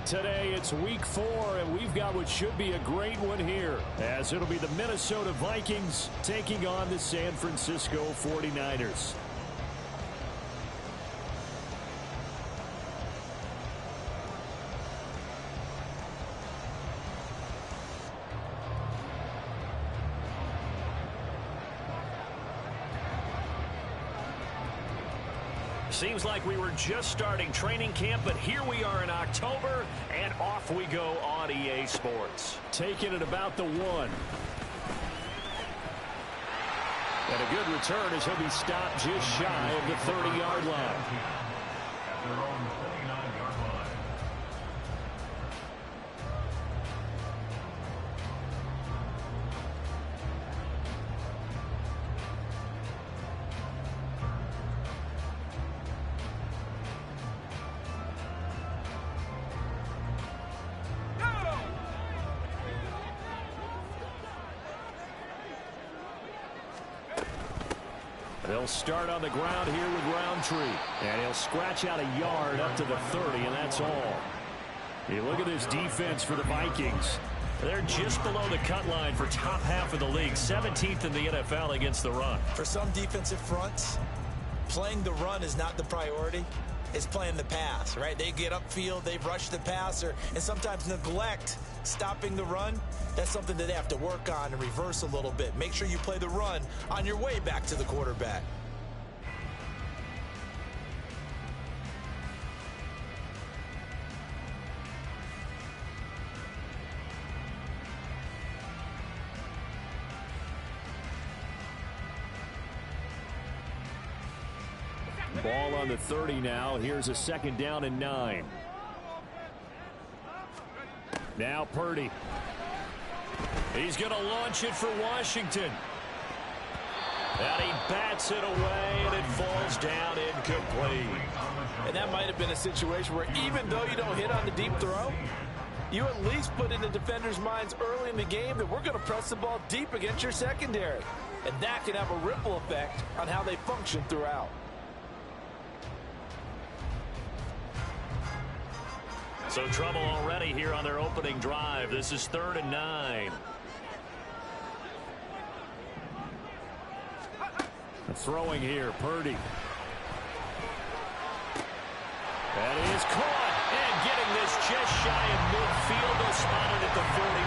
Today it's week 4, and we've got what should be a great one here, as it'll be the Minnesota Vikings taking on the San Francisco 49ers. Seems like we were just starting training camp, but here we are in October, and off we go on EA Sports. Taking it about the 1. And a good return as he'll be stopped just shy of the 30-yard line. At their own 29-yard line. They'll start on the ground here with Roundtree. And he'll scratch out a yard up to the 30, and that's all. You look at this defense for the Vikings. They're just below the cut line for top half of the league, 17th in the NFL against the run. For some defensive fronts, playing the run is not the priority. It's playing the pass, right? They get upfield, they rush the passer, and sometimes neglect stopping the run. That's something that they have to work on and reverse a little bit. Make sure you play the run on your way back to the quarterback. Ball on the 30 now. Here's a second down and 9. Now Purdy. He's going to launch it for Washington. And he bats it away, and it falls down incomplete. And that might have been a situation where even though you don't hit on the deep throw, you at least put in the defender's minds early in the game that we're going to press the ball deep against your secondary. And that can have a ripple effect on how they function throughout. So trouble already here on their opening drive. This is 3rd and 9. Throwing here, Purdy. That is caught, and getting this just shy of midfield. They'll spot it at the 49.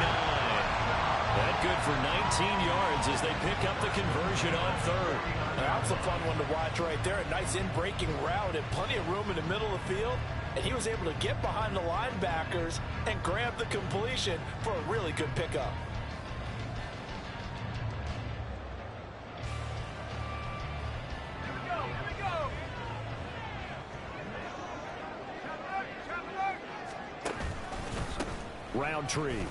That good for 19 yards as they pick up the conversion on 3rd. That's a fun one to watch right there. A nice in-breaking route and plenty of room in the middle of the field. And he was able to get behind the linebackers and grab the completion for a really good pickup. Roundtree.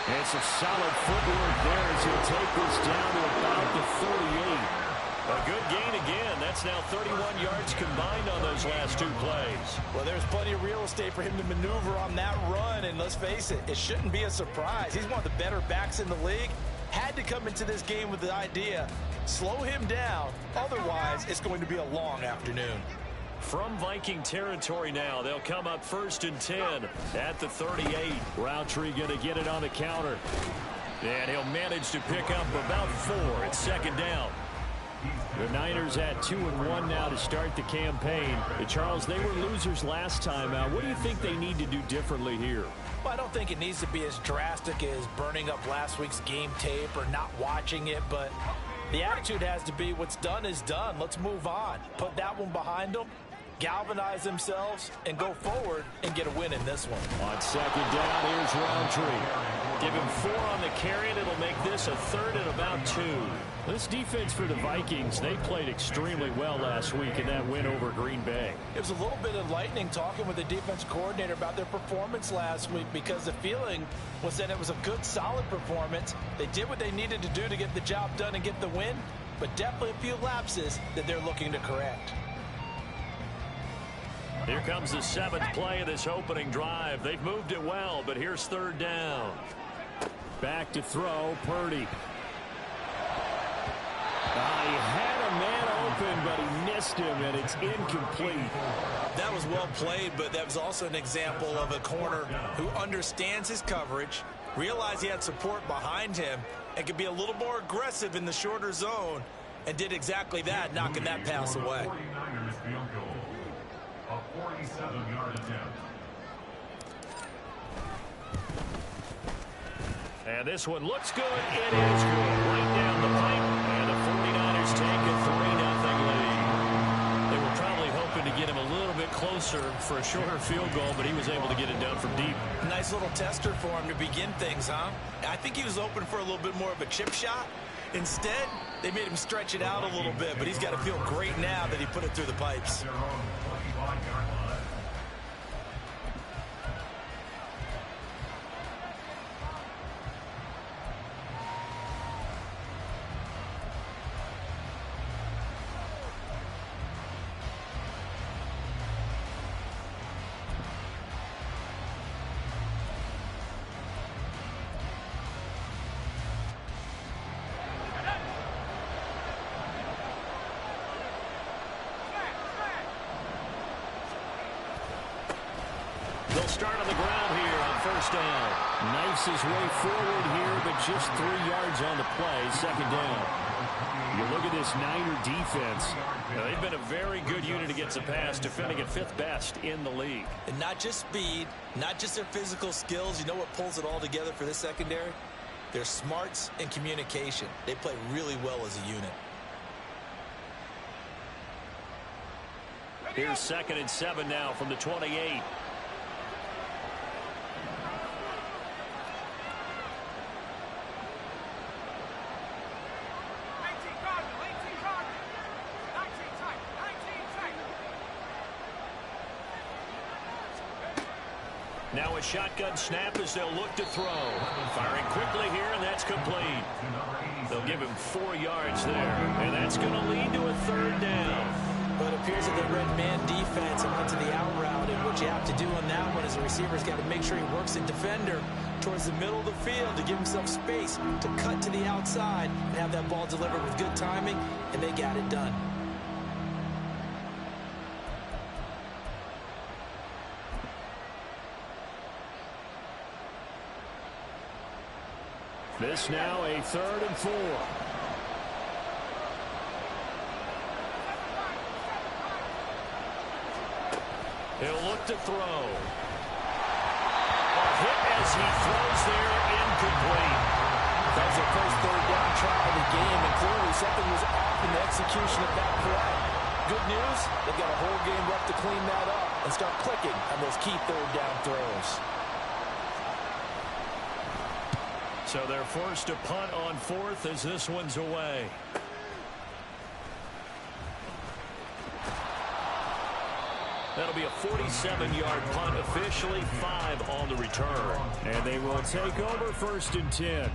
And some solid footwork there as he'll take this down to about the 38. A good gain again. That's now 31 yards combined on those last 2 plays. Well, there's plenty of real estate for him to maneuver on that run, and let's face it, it shouldn't be a surprise. He's one of the better backs in the league. Had to come into this game with the idea, slow him down, otherwise it's going to be a long afternoon. From Viking territory now, they'll come up 1st and 10 at the 38. Roundtree going to get it on the counter. And he'll manage to pick up about 4 at 2nd down. The Niners had 2-1 now to start the campaign. Charles, they were losers last time out. What do you think they need to do differently here? Well, I don't think it needs to be as drastic as burning up last week's game tape or not watching it, but the attitude has to be what's done is done. Let's move on. Put that one behind them, galvanize themselves, and go forward and get a win in this one. On 2nd down, here's Roundtree. Give him 4 on the carry, and it'll make this a 3rd and about 2. This defense for the Vikings, they played extremely well last week in that win over Green Bay. It was a little bit enlightening talking with the defense coordinator about their performance last week, because the feeling was that it was a good, solid performance. They did what they needed to do to get the job done and get the win, but definitely a few lapses that they're looking to correct. Here comes the 7th play of this opening drive. They've moved it well, but here's 3rd down. Back to throw, Purdy. He had a man open, but he missed him, and it's incomplete. That was well played, but that was also an example of a corner who understands his coverage, realized he had support behind him, and could be a little more aggressive in the shorter zone, and did exactly that, knocking that pass away. 49ers field goal. A 47-yard attempt. And this one looks good. It is good. Right down the pipe. And the 49ers take a 3-0 lead. They were probably hoping to get him a little bit closer for a shorter field goal, but he was able to get it done from deep. Nice little tester for him to begin things, huh? I think he was open for a little bit more of a chip shot. Instead, they made him stretch it out a little bit, but he's got to feel great now that he put it through the pipes. Their own 25-yard line. They'll start on the ground here on 1st down. Knifes his way forward here, but just 3 yards on the play. 2nd down. You look at this Niner defense. They've been a very good unit against the pass, defending at 5th best in the league. And not just speed, not just their physical skills. You know what pulls it all together for this secondary? Their smarts and communication. They play really well as a unit. Here's 2nd and 7 now from the 28. Now a shotgun snap as they'll look to throw. Firing quickly here, and that's complete. They'll give him 4 yards there, and that's going to lead to a 3rd down. But it appears that they read man defense and went to the out route, and what you have to do on that one is the receiver's got to make sure he works the defender towards the middle of the field to give himself space to cut to the outside and have that ball delivered with good timing, and they got it done. This now a 3rd and 4. He'll look to throw. A hit as he throws there, incomplete. That was their first 3rd down try of the game, and clearly something was off in the execution of that play. Good news, they've got a whole game left to clean that up and start clicking on those key 3rd down throws. So they're forced to punt on 4th as this one's away. That'll be a 47-yard punt, officially 5 on the return. And they will take over 1st and 10.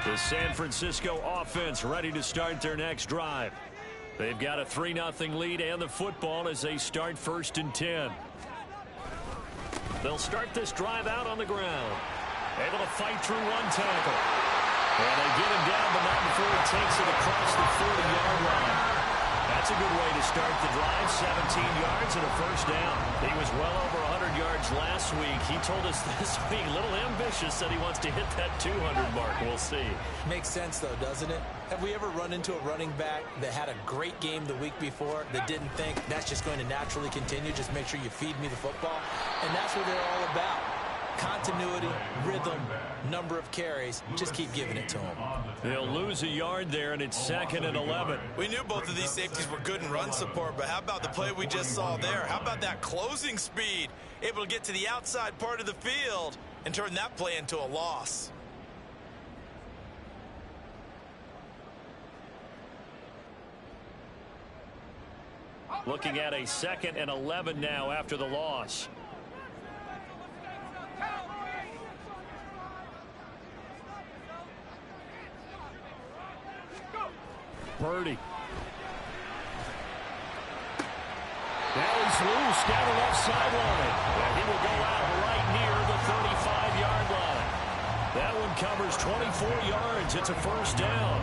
The San Francisco offense ready to start their next drive. They've got a 3-0 lead and the football as they start 1st and 10. They'll start this drive out on the ground. Able to fight through 1 tackle. And they get him down, but not before he takes it across the 40-yard line. That's a good way to start the drive. 17 yards and a 1st down. He was well over 100 yards last week. He told us this week, a little ambitious, that he wants to hit that 200 mark. We'll see. Makes sense, though, doesn't it? Have we ever run into a running back that had a great game the week before that didn't think that's just going to naturally continue? Just make sure you feed me the football. And that's what they're all about. Continuity, rhythm, number of carries. Just keep giving it to him. They'll lose a yard there, and it's 2nd and 11. We knew both of these safeties were good in run support, but how about the play we just saw there? How about that closing speed? Able to get to the outside part of the field and turn that play into a loss. Looking at a 2nd and 11 now after the loss. Purdy. Now he's loose down the left sideline. And he will go out right near the 35-yard line. That one covers 24 yards. It's a first down.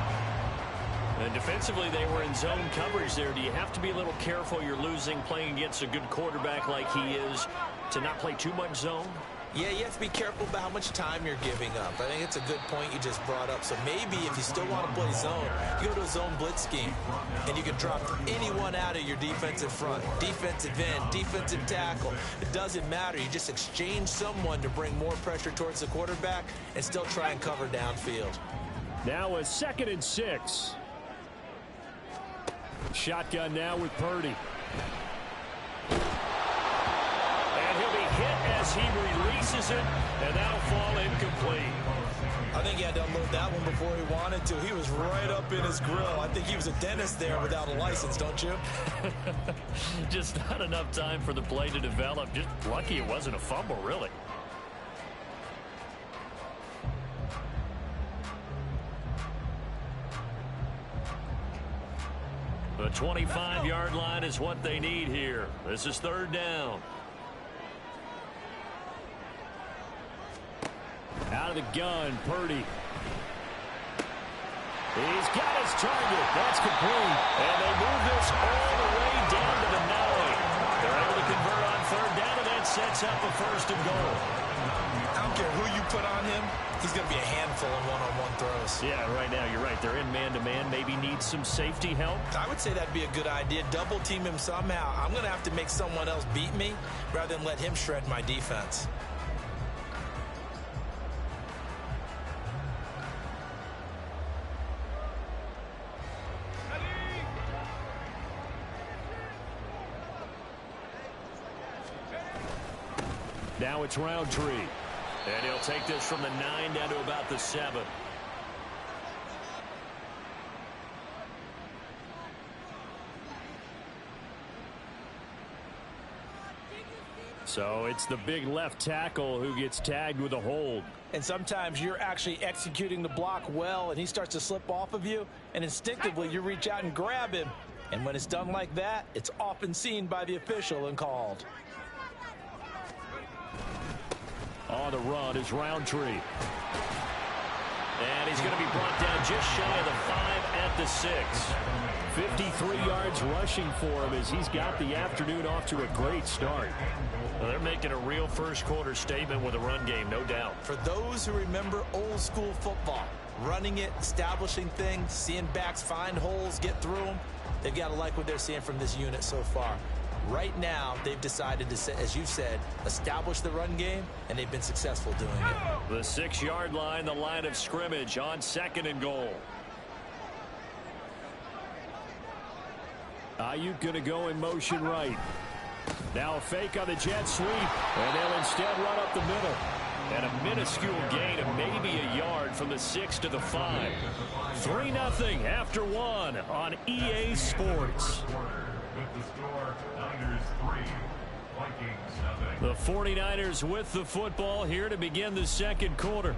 And defensively, they were in zone coverage there. Do you have to be a little careful? You're losing playing against a good quarterback like he is to not play too much zone? Yeah, you have to be careful about how much time you're giving up. I think it's a good point you just brought up. So maybe if you still want to play zone, you go to a zone blitz scheme, and you can drop anyone out of your defensive front. Defensive end, defensive tackle. It doesn't matter. You just exchange someone to bring more pressure towards the quarterback and still try and cover downfield. Now a 2nd and 6. Shotgun now with Purdy. And he'll be hit as he releases it, and that'll fall incomplete. I think he had to unload that one before he wanted to. He was right up in his grill. I think he was a dentist there without a license, don't you? Just not enough time for the play to develop. Just lucky it wasn't a fumble, really. The 25-yard line is what they need here. This is 3rd down. Out of the gun, Purdy. He's got his target. That's complete. And they move this all the way down to the 9. They're able to convert on 3rd down, and that sets up a 1st and goal. I don't care who you put on him. He's going to be a handful in one-on-one throws. Yeah, right now, you're right. They're in man-to-man. Maybe need some safety help. I would say that'd be a good idea. Double team him somehow. I'm going to have to make someone else beat me rather than let him shred my defense. Now it's Roundtree. And he'll take this from the 9 down to about the 7. So it's the big left tackle who gets tagged with a hold. And sometimes you're actually executing the block well, and he starts to slip off of you, and instinctively you reach out and grab him. And when it's done like that, it's often seen by the official and called. On the run is Roundtree. And he's going to be brought down just shy of the 5 at the 6. 53 yards rushing for him as he's got the afternoon off to a great start. Well, they're making a real first-quarter statement with a run game, no doubt. For those who remember old-school football, running it, establishing things, seeing backs find holes, get through them, they've got to like what they're seeing from this unit so far. Right now, they've decided to, as you said, establish the run game, and they've been successful doing it. The 6-yard line, the line of scrimmage on 2nd and goal. Ayuk going to go in motion right. Now a fake on the jet sweep, and they'll instead run up the middle. And a minuscule gain of maybe a yard from the 6 to the 5. 3-0 after 1 on EA Sports. With the score, Niners 3, Vikings 0. The 49ers with the football here to begin the 2nd quarter,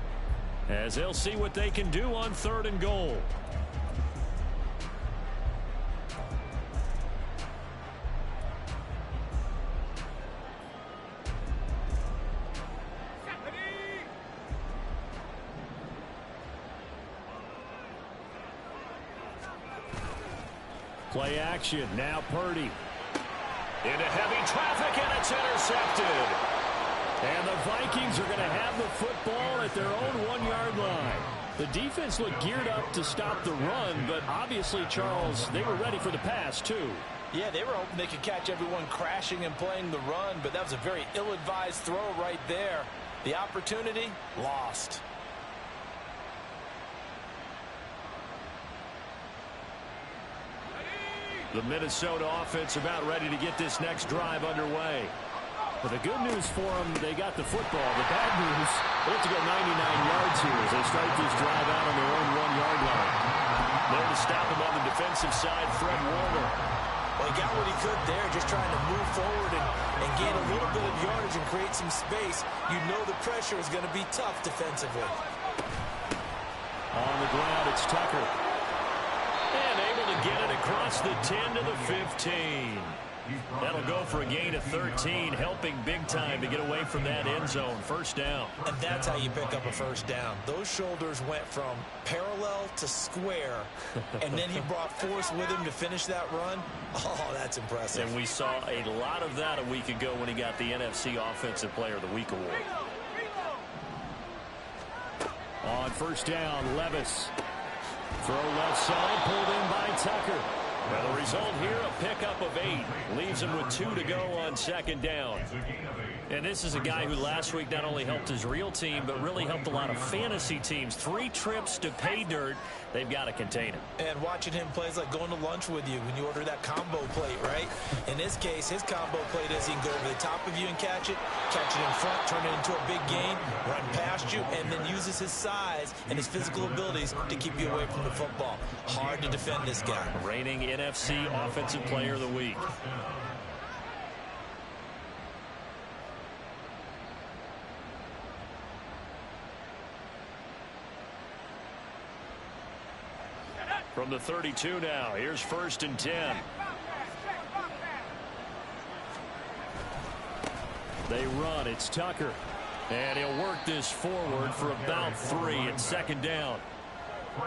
as they'll see what they can do on 3rd and goal. Play action. Now Purdy. Into heavy traffic, and it's intercepted. And the Vikings are going to have the football at their own 1-yard line. The defense looked geared up to stop the run, but obviously, Charles, they were ready for the pass, too. Yeah, they were hoping they could catch everyone crashing and playing the run, but that was a very ill-advised throw right there. The opportunity, lost. The Minnesota offense about ready to get this next drive underway. But the good news for them, they got the football. The bad news, they have to go 99 yards here as they start this drive out on their own 1-yard line. There to stop him on the defensive side, Fred Warner. Well, he got what he could there, just trying to move forward and gain a little bit of yardage and create some space. You know the pressure is going to be tough defensively. On the ground, it's Tucker. And able able to get it across the 10 to the 15. That'll go for a gain of 13, helping big time to get away from that end zone. First down. And that's how you pick up a first down. Those shoulders went from parallel to square, and then he brought force with him to finish that run. Oh, that's impressive. And we saw a lot of that a week ago when he got the NFC Offensive Player of the Week award. On first down, Levis. Throw left side, pulled in by Tucker. Well, the result here, a pickup of 8. Leaves him with 2 to go on second down. And this is a guy who last week not only helped his real team, but really helped a lot of fantasy teams. 3 trips to pay dirt. They've got to contain him. And watching him play is like going to lunch with you when you order that combo plate, right? In this case, his combo plate is he can go over the top of you and catch it in front, turn it into a big gain, run past you, and then uses his size and his physical abilities to keep you away from the football. Hard to defend this guy. Reigning NFC Offensive Player of the Week. From the 32 now, here's 1st and 10. They run, it's Tucker. And he'll work this forward for about 3 at second down.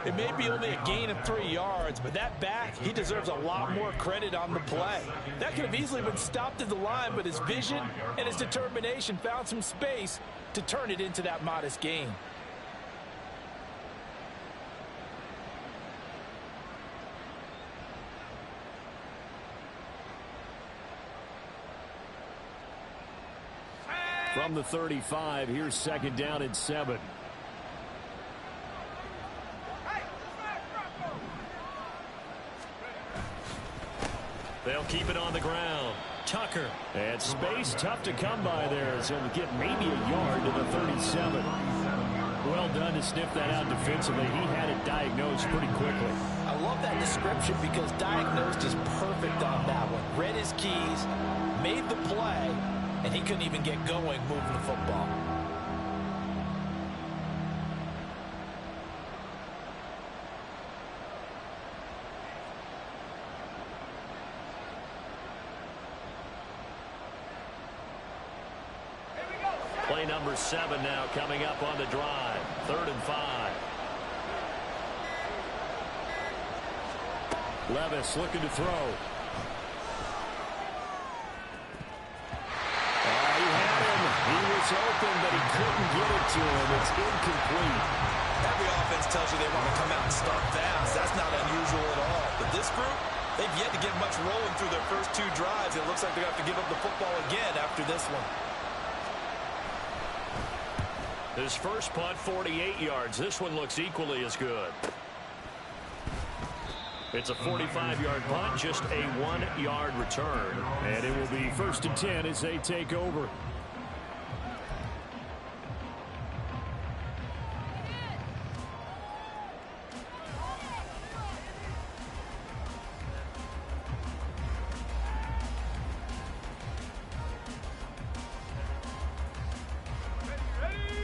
It may be only a gain of 3 yards, but that back, he deserves a lot more credit on the play. That could have easily been stopped at the line, but his vision and his determination found some space to turn it into that modest gain. From the 35, here's second down and 7. They'll keep it on the ground. Tucker. And space tough to come by there. So he'll get maybe a yard to the 37. Well done to sniff that out defensively. He had it diagnosed pretty quickly. I love that description because diagnosed is perfect on that one. Read his keys, made the play, and he couldn't even get going moving the football. Play number 7 now coming up on the drive. 3rd and 5. Levis looking to throw. He was open, but he couldn't get it to him. It's incomplete. Every offense tells you they want to come out and start fast. That's not unusual at all. But this group, they've yet to get much rolling through their first 2 drives. It looks like they're going to have to give up the football again after this one. His first punt, 48 yards. This one looks equally as good. It's a 45-yard punt, just a 1-yard return. And it will be 1st and 10 as they take over.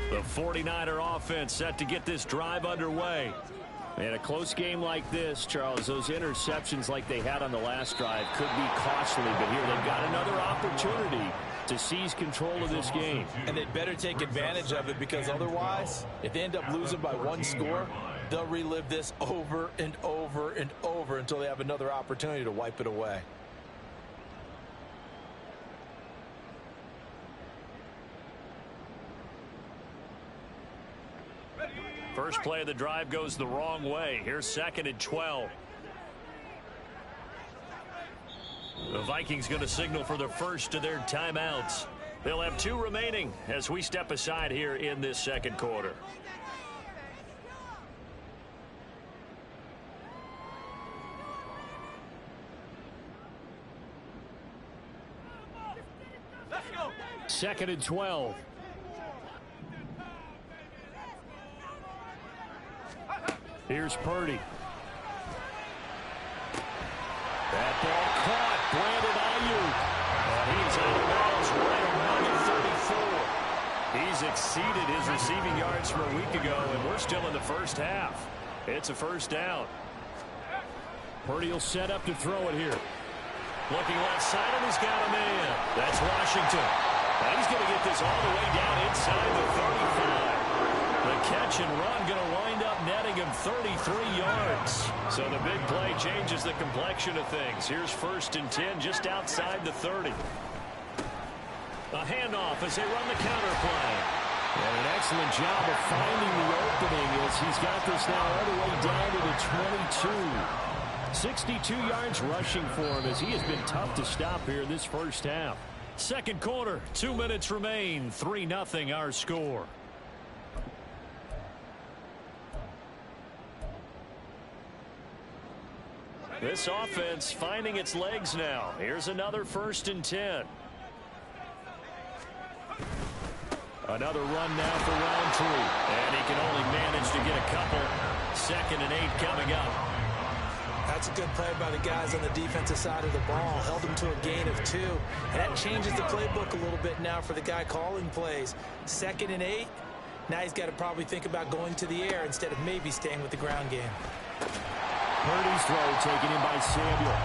The 49er offense set to get this drive underway. And a close game like this, Charles, those interceptions like they had on the last drive could be costly. But here they've got another opportunity to seize control of this game. And they'd better take advantage of it because otherwise, if they end up losing by 1 score, they'll relive this over and over and over until they have another opportunity to wipe it away. First play of the drive goes the wrong way. Here's 2nd and 12. The Vikings going to signal for the first of their timeouts. They'll have 2 remaining as we step aside here in this second quarter. Let's go. 2nd and 12. Here's Purdy. That ball caught. Brandon Ayuk. And he's out of bounds right around the 34. He's exceeded his receiving yards from a week ago, and we're still in the first half. It's a first down. Purdy will set up to throw it here. Looking left side, and he's got a man. That's Washington. And he's going to get this all the way down inside the 35. The catch and run going to wind up netting him 33 yards. So the big play changes the complexion of things. Here's 1st and 10 just outside the 30. A handoff as they run the counter play. And an excellent job of finding the opening as he's got this now all the way down to the 22. 62 yards rushing for him as he has been tough to stop here this first half. Second quarter, 2 minutes remain. 3-0 our score. This offense finding its legs now. Here's another 1st and 10. Another run now for round 2. And he can only manage to get a couple. 2nd and 8 coming up. That's a good play by the guys on the defensive side of the ball. Held them to a gain of 2. And that changes the playbook a little bit now for the guy calling plays. 2nd and 8. Now he's got to probably think about going to the air instead of maybe staying with the ground game. Purdy's throw taken in by Samuel.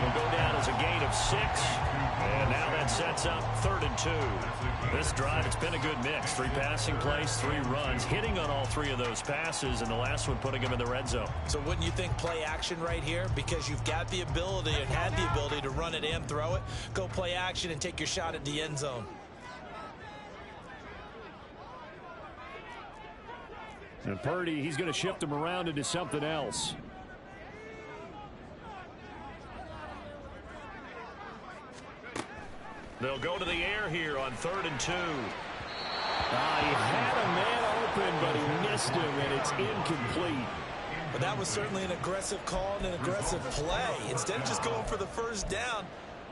Will go down as a gain of 6. And now that sets up 3rd and 2. This drive, it's been a good mix. 3 passing plays, 3 runs, hitting on all 3 of those passes, and the last one putting him in the red zone. So wouldn't you think play action right here? Because you've got the ability and had the ability to run it and throw it. Go play action and take your shot at the end zone. And Purdy, he's going to shift him around into something else. They'll go to the air here on 3rd and 2. He had a man open, but he missed him, and it's incomplete. But that was certainly an aggressive call and an aggressive play. Instead of just going for the first down,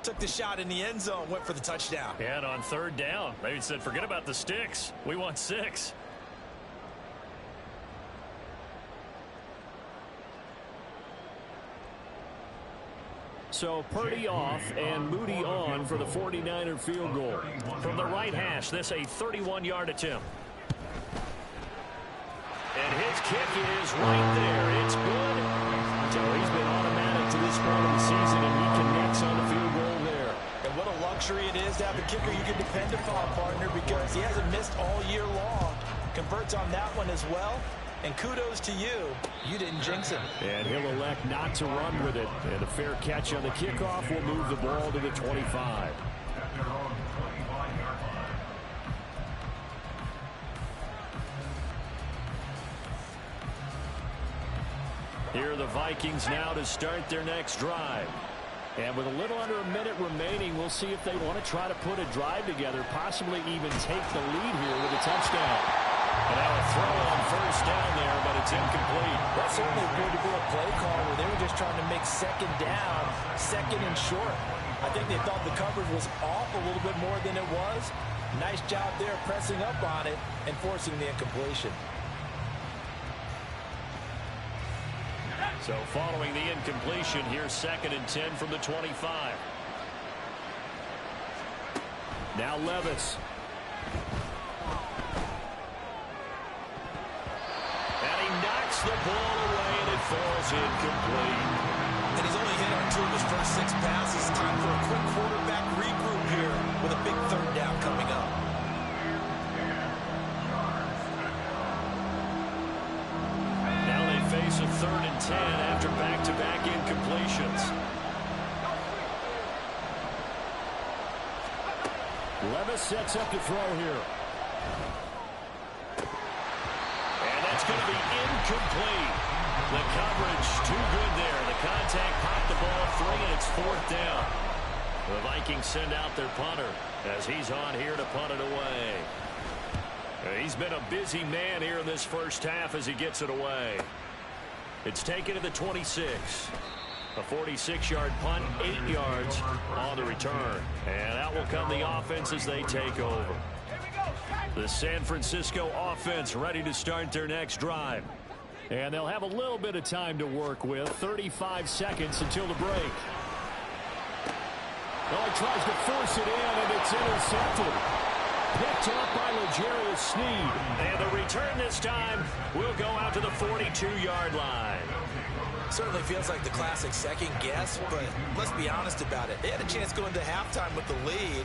took the shot in the end zone, went for the touchdown. And on 3rd down, they said, forget about the sticks. We want 6. So Purdy off and Moody on for the 49er field goal. From the right hash, this a 31-yard attempt. And his kick is right there. It's good. So he's been automatic to this point of the season, and he connects on the field goal there. And what a luxury it is to have a kicker you can depend upon, partner, because he hasn't missed all year long. Converts on that one as well. And kudos to you. You didn't jinx him. And he'll elect not to run with it. And a fair catch on the kickoff will move the ball to the 25. Here are the Vikings now to start their next drive. And with a little under a minute remaining, we'll see if they want to try to put a drive together, possibly even take the lead here with a touchdown. And now a throw on 1st down there, but it's incomplete. That certainly appeared to be a play call where they were just trying to make 2nd down, 2nd and short. I think they thought the coverage was off a little bit more than it was. Nice job there pressing up on it and forcing the incompletion. So following the incompletion, here's 2nd and 10 from the 25. Now Levis. The ball away, and it falls incomplete. And he's only hit on 2 of his first 6 passes. Time for a quick quarterback regroup here with a big 3rd down coming up. Now they face a 3rd and 10 after back-to-back incompletions. Levis sets up to throw here. It's going to be incomplete. The coverage too good there. The contact popped the ball free, and it's 4th down. The Vikings send out their punter as he's on here to punt it away. He's been a busy man here in this first half as he gets it away. It's taken to the 26. A 46-yard punt, 8 yards on the return. And out will come the offense as they take over. The San Francisco offense ready to start their next drive. And they'll have a little bit of time to work with. 35 seconds until the break. Oh, he tries to force it in, and it's intercepted. Picked up by L'Jarius Sneed. And the return this time will go out to the 42-yard line. Certainly feels like the classic second guess, but let's be honest about it. They had a chance going to halftime with the lead.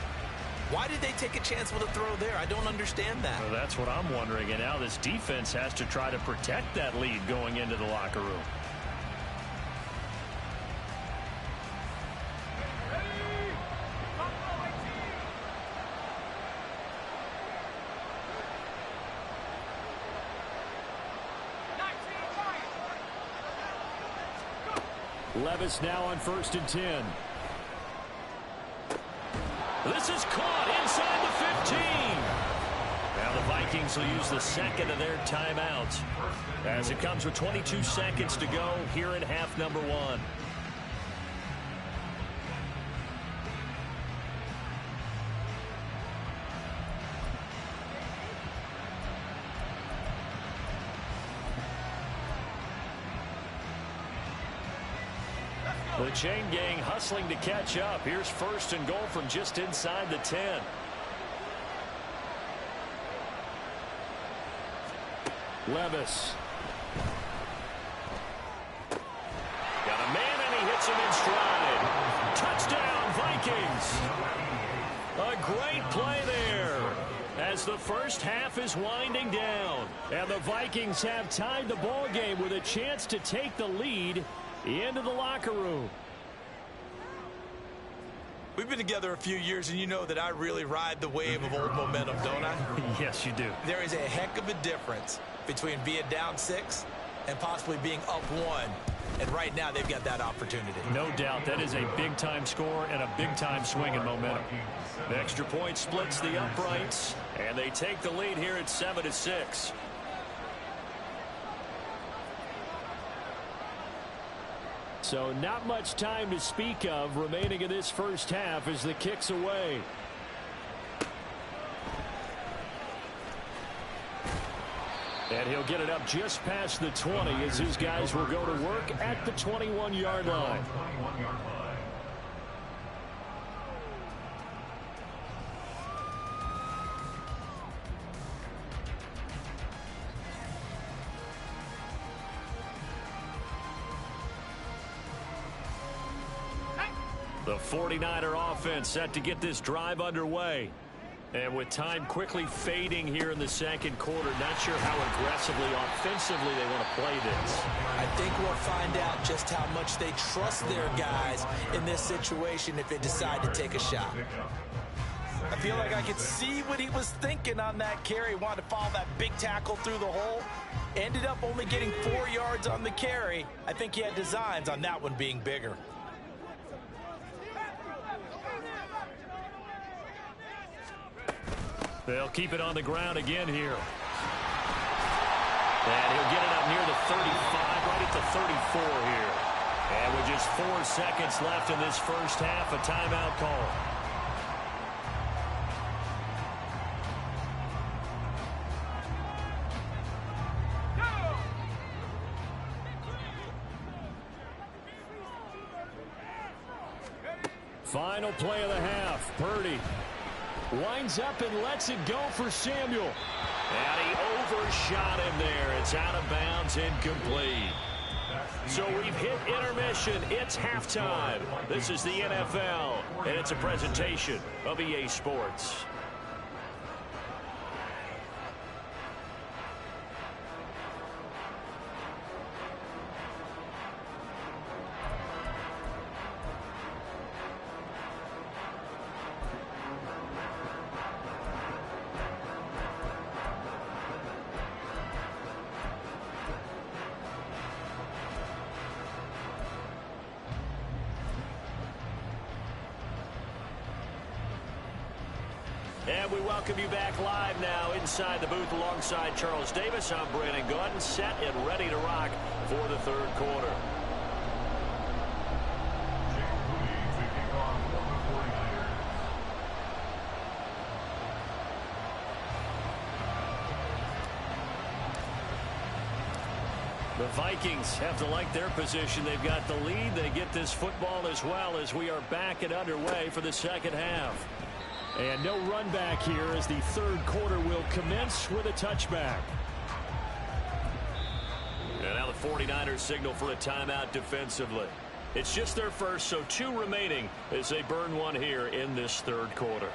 Why did they take a chance with a throw there? I don't understand that. Well, that's what I'm wondering. And now this defense has to try to protect that lead going into the locker room. Levis now on 1st and 10. This is caught inside the 15. Now the Vikings will use the second of their timeouts as it comes with 22 seconds to go here in half number 1. The chain gang hustling to catch up. Here's 1st and goal from just inside the 10. Levis. Got a man and he hits him in stride. Touchdown Vikings. A great play there as the first half is winding down. And the Vikings have tied the ball game with a chance to take the lead into the locker room. We've been together a few years, and you know that I really ride the wave of old momentum, don't I? Yes, you do. There is a heck of a difference between being down 6 and possibly being up 1. And right now, they've got that opportunity. No doubt. That is a big-time score and a big-time swing in momentum. The extra point splits the uprights, and they take the lead here at 7-6. So not much time to speak of remaining in this first half as the kick's away. And he'll get it up just past the 20 as his guys will go to work at the 21-yard line. The 49er offense set to get this drive underway. And with time quickly fading here in the second quarter, not sure how aggressively, offensively they want to play this. I think we'll find out just how much they trust their guys in this situation if they decide to take a shot. I feel like I could see what he was thinking on that carry. Wanted to follow that big tackle through the hole. Ended up only getting 4 yards on the carry. I think he had designs on that one being bigger. They'll keep it on the ground again here. And he'll get it up near the 35, right at the 34 here. And with just 4 seconds left in this first half, a timeout call. Final play of the half. Purdy winds up and lets it go for Samuel. And he overshot him there. It's out of bounds, incomplete. So we've hit intermission. It's halftime. This is the NFL, and it's a presentation of EA Sports. And we welcome you back live now inside the booth alongside Charles Davis. I'm Brandon Gaudin, set and ready to rock for the third quarter. The Vikings have to like their position. They've got the lead. They get this football as well as we are back and underway for the second half. And no run back here as the third quarter will commence with a touchback. And now the 49ers signal for a timeout defensively. It's just their first, so 2 remaining as they burn one here in this third quarter.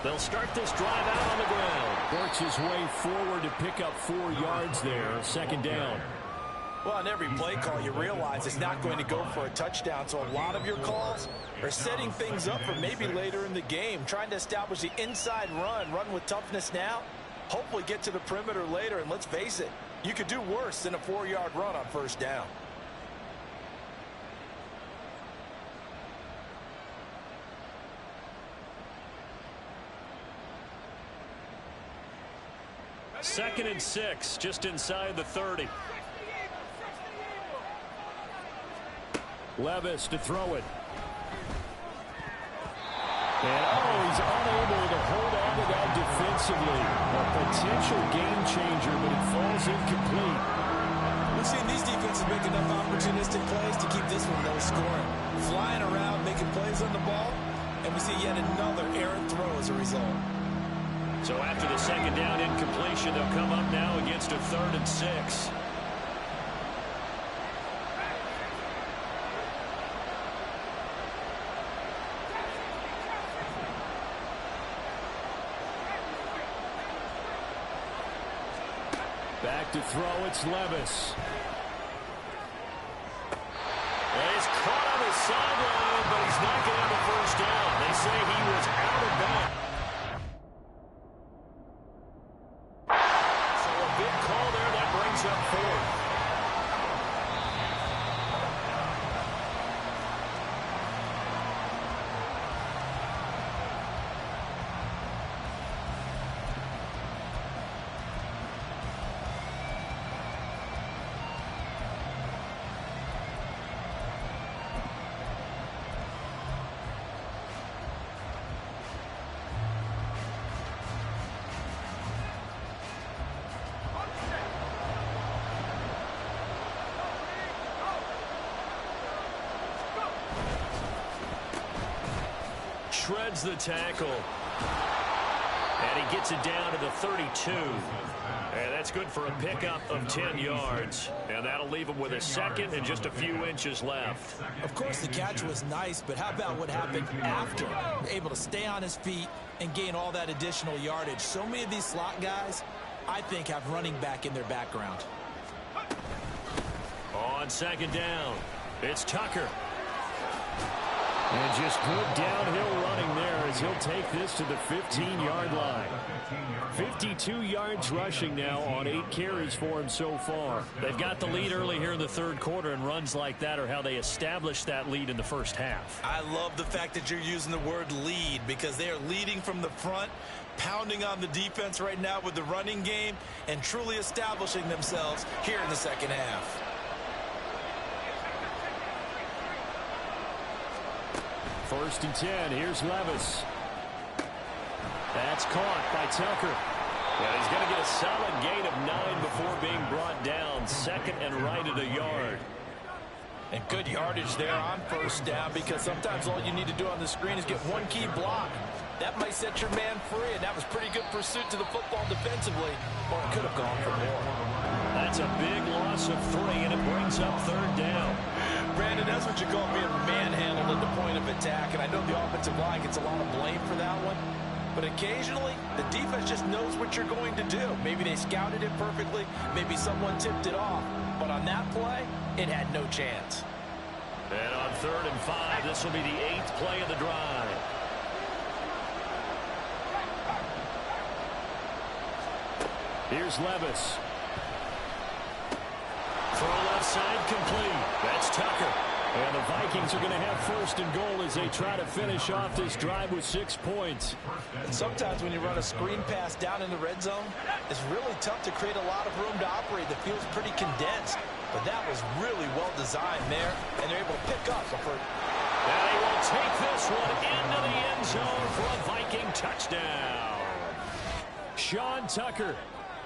They'll start this drive out on the ground. Works his way forward to pick up 4 yards there. Second down. Well, on every play call, you realize it's not going to go for a touchdown. So a lot of your calls are setting things up for maybe later in the game, trying to establish the inside run with toughness now, hopefully get to the perimeter later. And let's face it, you could do worse than a 4-yard run on first down. Second and 6, just inside the 30. Levis to throw it. And he's unable to hold on to that defensively. A potential game changer, but it falls incomplete. We've seen these defenses make enough opportunistic plays to keep this one low scoring. Flying around, making plays on the ball, and we see yet another errant throw as a result. So after the second down incompletion, they'll come up now against a 3rd and 6. Back to throw, it's Levis. And he's caught on the sideline, but he's not getting the first down. They say he was out of bounds. Up 4th. Shreds the tackle. And he gets it down to the 32. And that's good for a pickup of 10 yards. And that'll leave him with a second and just a few inches left. Of course, the catch was nice, but how about what happened after? Able to stay on his feet and gain all that additional yardage. So many of these slot guys, I think, have running back in their background. On second down, it's Tucker. And just good downhill running there as he'll take this to the 15-yard line. 52 yards rushing now on 8 carries for him so far. They've got the lead early here in the third quarter, and runs like that are how they established that lead in the first half. I love the fact that you're using the word lead, because they are leading from the front, pounding on the defense right now with the running game, and truly establishing themselves here in the second half. First and 10. Here's Levis. That's caught by Tucker. And he's going to get a solid gain of 9 before being brought down. Second and right at a yard. And good yardage there on first down, because sometimes all you need to do on the screen is get one key block. That might set your man free, and that was pretty good pursuit to the football defensively, or it could have gone for more. That's a big loss of 3, and it brings up third down. Brandon, that's what you call being manhandled at the point of attack, and I know the offensive line gets a lot of blame for that one, but occasionally the defense just knows what you're going to do. Maybe they scouted it perfectly, maybe someone tipped it off, but on that play, it had no chance. And on 3rd and 5, this will be the 8th play of the drive. Here's Levis. Throw left side complete. That's Tucker. And the Vikings are going to have first and goal as they try to finish off this drive with 6 points. And sometimes when you run a screen pass down in the red zone, it's really tough to create a lot of room to operate. The field's pretty condensed. But that was really well designed there, and they're able to pick up a first. And he will take this one into the end zone for a Viking touchdown. Sean Tucker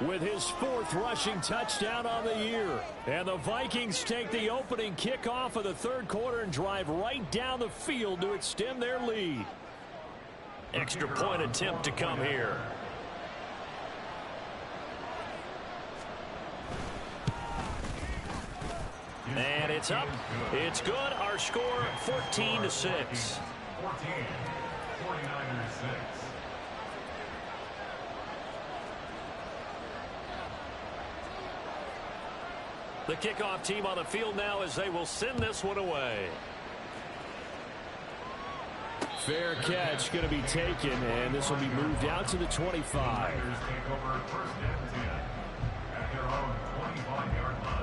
with his 4th rushing touchdown on the year. And the Vikings take the opening kickoff of the 3rd quarter and drive right down the field to extend their lead. Extra point attempt to come here. And it's up. It's good. Our score 14-6. 14. 49ers 6. The kickoff team on the field now as they will send this one away. Fair catch going to be taken, and this will be moved out to the 25. Niners take over 1st and 10 at their own 25-yard line.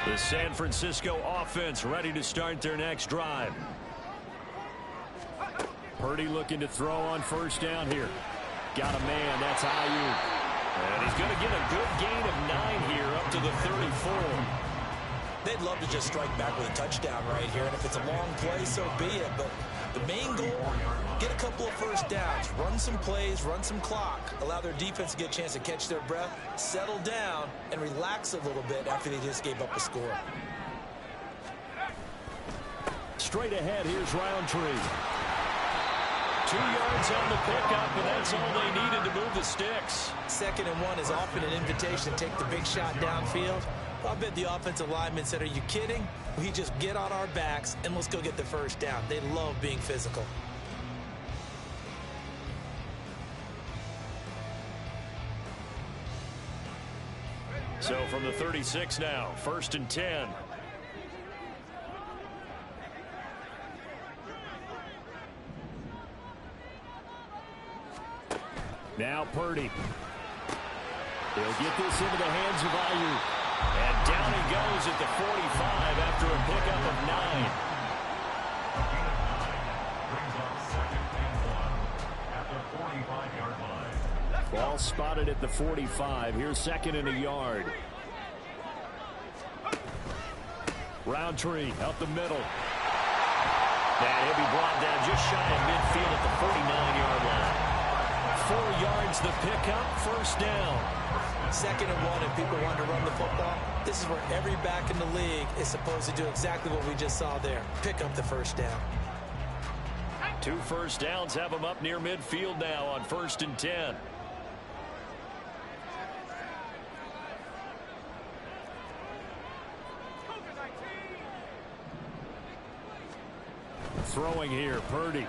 The San Francisco offense ready to start their next drive. Purdy looking to throw on 1st down here. Got a man. That's Ayuk. And he's going to get a good gain of 9 here up to the 34. They'd love to just strike back with a touchdown right here, and if it's a long play, so be it. But the main goal, get a couple of 1st downs, run some plays, run some clock, allow their defense to get a chance to catch their breath, settle down, and relax a little bit after they just gave up a score. Straight ahead, here's Roundtree. 2 yards on the pickup, and that's all they needed to move the sticks. 2nd and 1 is often an invitation to take the big shot downfield. I bet the offensive linemen said, are you kidding? We just get on our backs and let's go get the 1st down. They love being physical. So from the 36 now, 1st and 10. Now Purdy. He'll get this into the hands of Ayuk. And down he goes at the 45 after a pickup of 9. Brings up 2nd and 1 at the 45-yard line. Ball spotted at the 45. Here's 2nd and a yard. Roundtree up the middle. And he'll be brought down just shy of midfield at the 49-yard line. 4 yards the pickup, 1st down. 2nd and 1, if people want to run the football, this is where every back in the league is supposed to do exactly what we just saw there. Pick up the 1st down. 2 1st downs have them up near midfield now on 1st and 10. Throwing here, Purdy.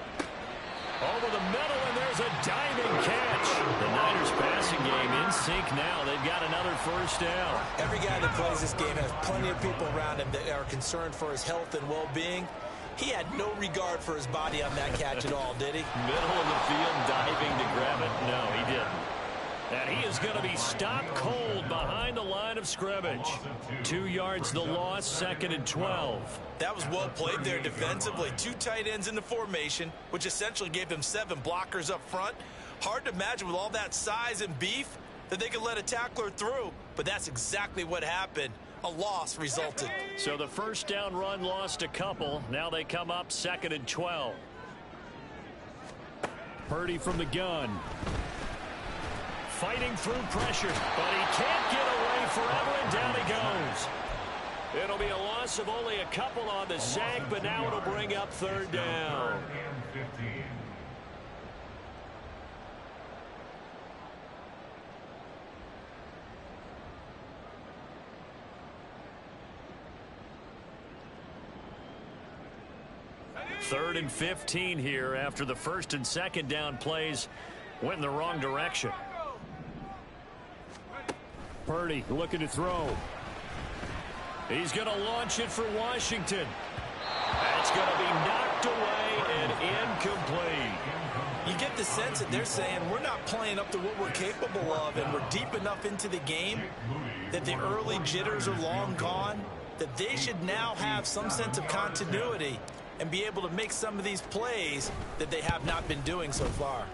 Over the middle, and there's a diving catch. The Niners passing game in sync now. They've got another 1st down. Every guy that plays this game has plenty of people around him that are concerned for his health and well-being. He had no regard for his body on that catch at all, did he? Middle of the field, diving to grab it. No, he didn't. And he is going to be stopped cold behind the line of scrimmage. 2 yards the loss, 2nd and 12. That was well played there defensively. 2 tight ends in the formation, which essentially gave them 7 blockers up front. Hard to imagine with all that size and beef that they could let a tackler through, but that's exactly what happened. A loss resulted. So the 1st down run lost a couple. Now they come up 2nd and 12. Purdy from the gun. Fighting through pressure, but he can't get away forever, and down he goes. It'll be a loss of only a couple on the sack, but now it'll bring up 3rd down. 3rd and 15. Third and 15 here after the 1st and 2nd down plays went in the wrong direction. Purdy looking to throw. He's going to launch it for Washington. That's going to be knocked away and incomplete. You get the sense that they're saying we're not playing up to what we're capable of, and we're deep enough into the game that the early jitters are long gone, that they should now have some sense of continuity and be able to make some of these plays that they have not been doing so far.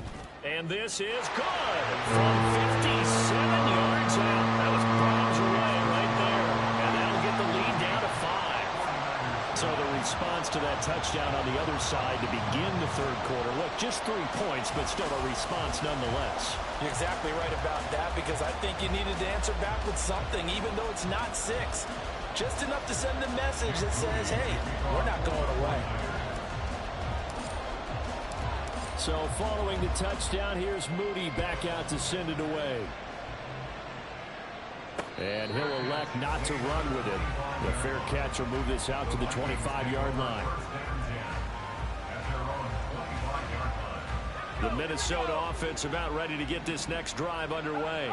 And this is good from 57 yards out. That was bombs away right there. And that'll get the lead down to 5. So the response to that touchdown on the other side to begin the third quarter. Look, just 3 points, but still a response nonetheless. You're exactly right about that, because I think you needed to answer back with something, even though it's not 6. Just enough to send a message that says, hey, we're not going away. So following the touchdown, here's Moody back out to send it away. And he'll elect not to run with it. The fair catch will move this out to the 25-yard line. The Minnesota offense about ready to get this next drive underway.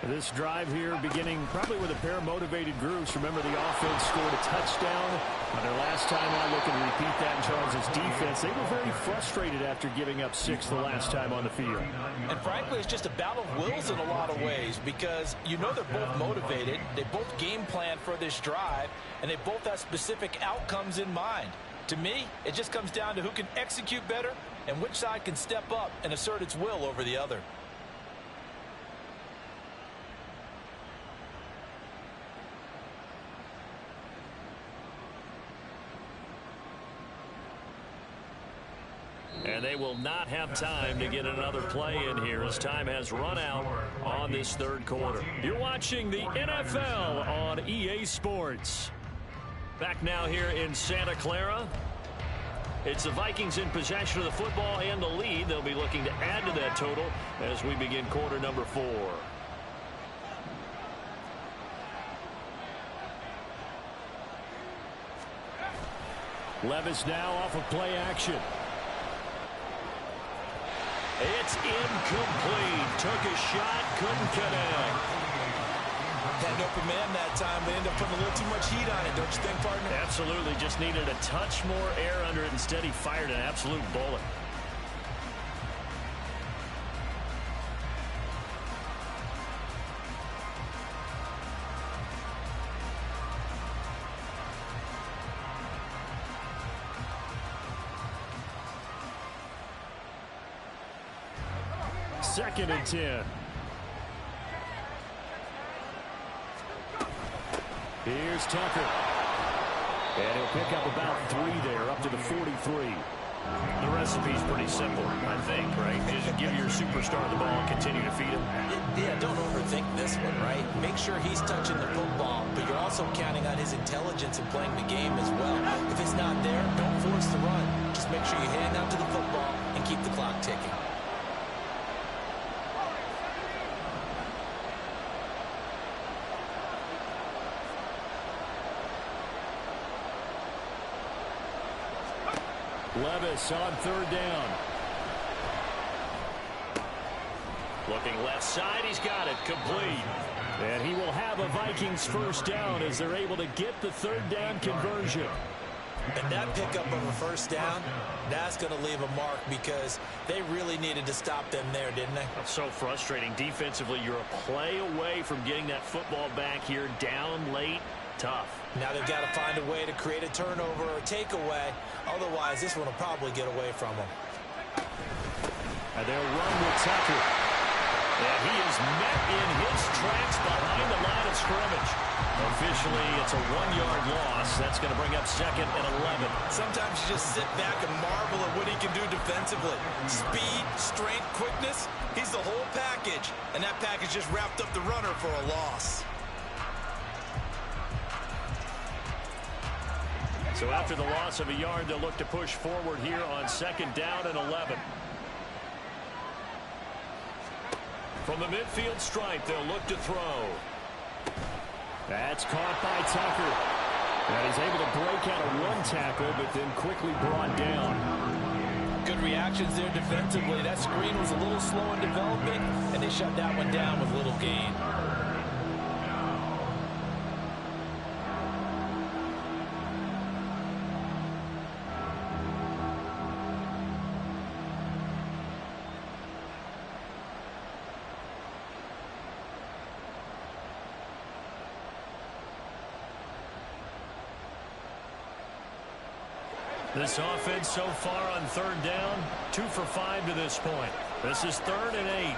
This drive here beginning probably with a pair of motivated groups. Remember, the offense scored a touchdown on their last time out. Looking to repeat that in Charles' defense. They were very frustrated after giving up 6 the last time on the field. And frankly, it's just a battle of wills in a lot of ways, because you know they're both motivated. They both game plan for this drive, and they both have specific outcomes in mind. To me, it just comes down to who can execute better and which side can step up and assert its will over the other. And they will not have time to get another play in here as time has run out on this third quarter. You're watching the NFL on EA Sports. Back now here in Santa Clara. It's the Vikings in possession of the football and the lead. They'll be looking to add to that total as we begin quarter number 4. Levis now off of play action. It's incomplete. Took a shot, couldn't connect. Had an open man that time, but ended up putting a little too much heat on it, don't you think, partner? Absolutely. Just needed a touch more air under it. Instead, he fired an absolute bullet. Second and 10. Here's Tucker. And he'll pick up about 3 there, up to the 43. The recipe's pretty simple, I think, right? Just give your superstar the ball and continue to feed him. Yeah, don't overthink this one, right? Make sure he's touching the football, but you're also counting on his intelligence in playing the game as well. If it's not there, don't force the run. Just make sure you hang on to the football and keep the clock ticking. Levis on third down. Looking left side, he's got it, complete. And he will have a Vikings first down as they're able to get the third down conversion. And that pickup of a first down, that's going to leave a mark, because they really needed to stop them there, didn't they? That's so frustrating. Defensively, you're a play away from getting that football back here, down late. Tough. Now they've got to find a way to create a turnover or takeaway. Otherwise, this one will probably get away from them. And they'll run with Tucker. And he is met in his tracks behind the line of scrimmage. Officially, it's a 1-yard loss. That's going to bring up second and 11. Sometimes you just sit back and marvel at what he can do defensively. Speed, strength, quickness. He's the whole package. And that package just wrapped up the runner for a loss. So after the loss of a yard, they'll look to push forward here on second down and 11. From the midfield stripe, they'll look to throw. That's caught by Tucker. And he's able to break out of one tackle, but then quickly brought down. Good reactions there defensively. That screen was a little slow in developing, and they shut that one down with little gain. This offense so far on third down, 2 for 5 to this point. This is 3rd and 8.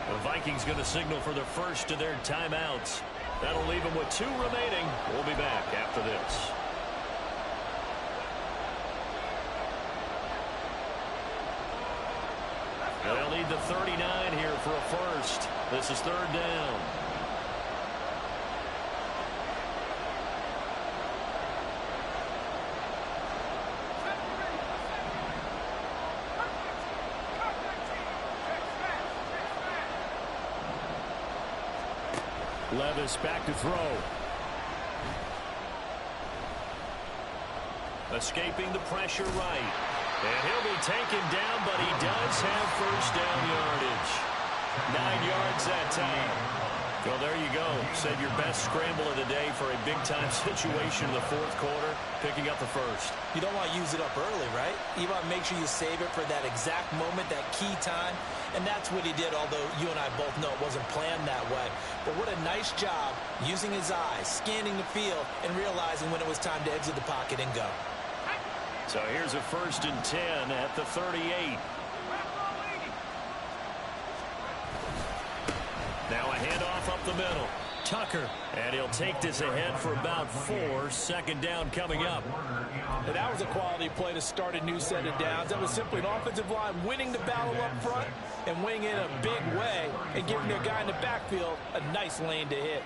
The Vikings going to signal for the first of their timeouts. That'll leave them with 2 remaining. We'll be back after this. They'll need the 39 here for a first. This is 3rd down. Levis back to throw. Escaping the pressure right. And he'll be taken down, but he does have first down yardage. 9 yards that time. Well, there you go. Said your best scramble of the day for a big-time situation in the 4th quarter, picking up the first. You don't want to use it up early, right? You want to make sure you save it for that exact moment, that key time. And that's what he did, although you and I both know it wasn't planned that way. But what a nice job using his eyes, scanning the field, and realizing when it was time to exit the pocket and go. So here's a 1st and 10 at the 38. Now a handoff up the middle. Tucker. And he'll take this ahead for about 4. 2nd down coming up. And that was a quality play to start a new set of downs. That was simply an offensive line winning the battle up front and winning in a big way and giving their guy in the backfield a nice lane to hit.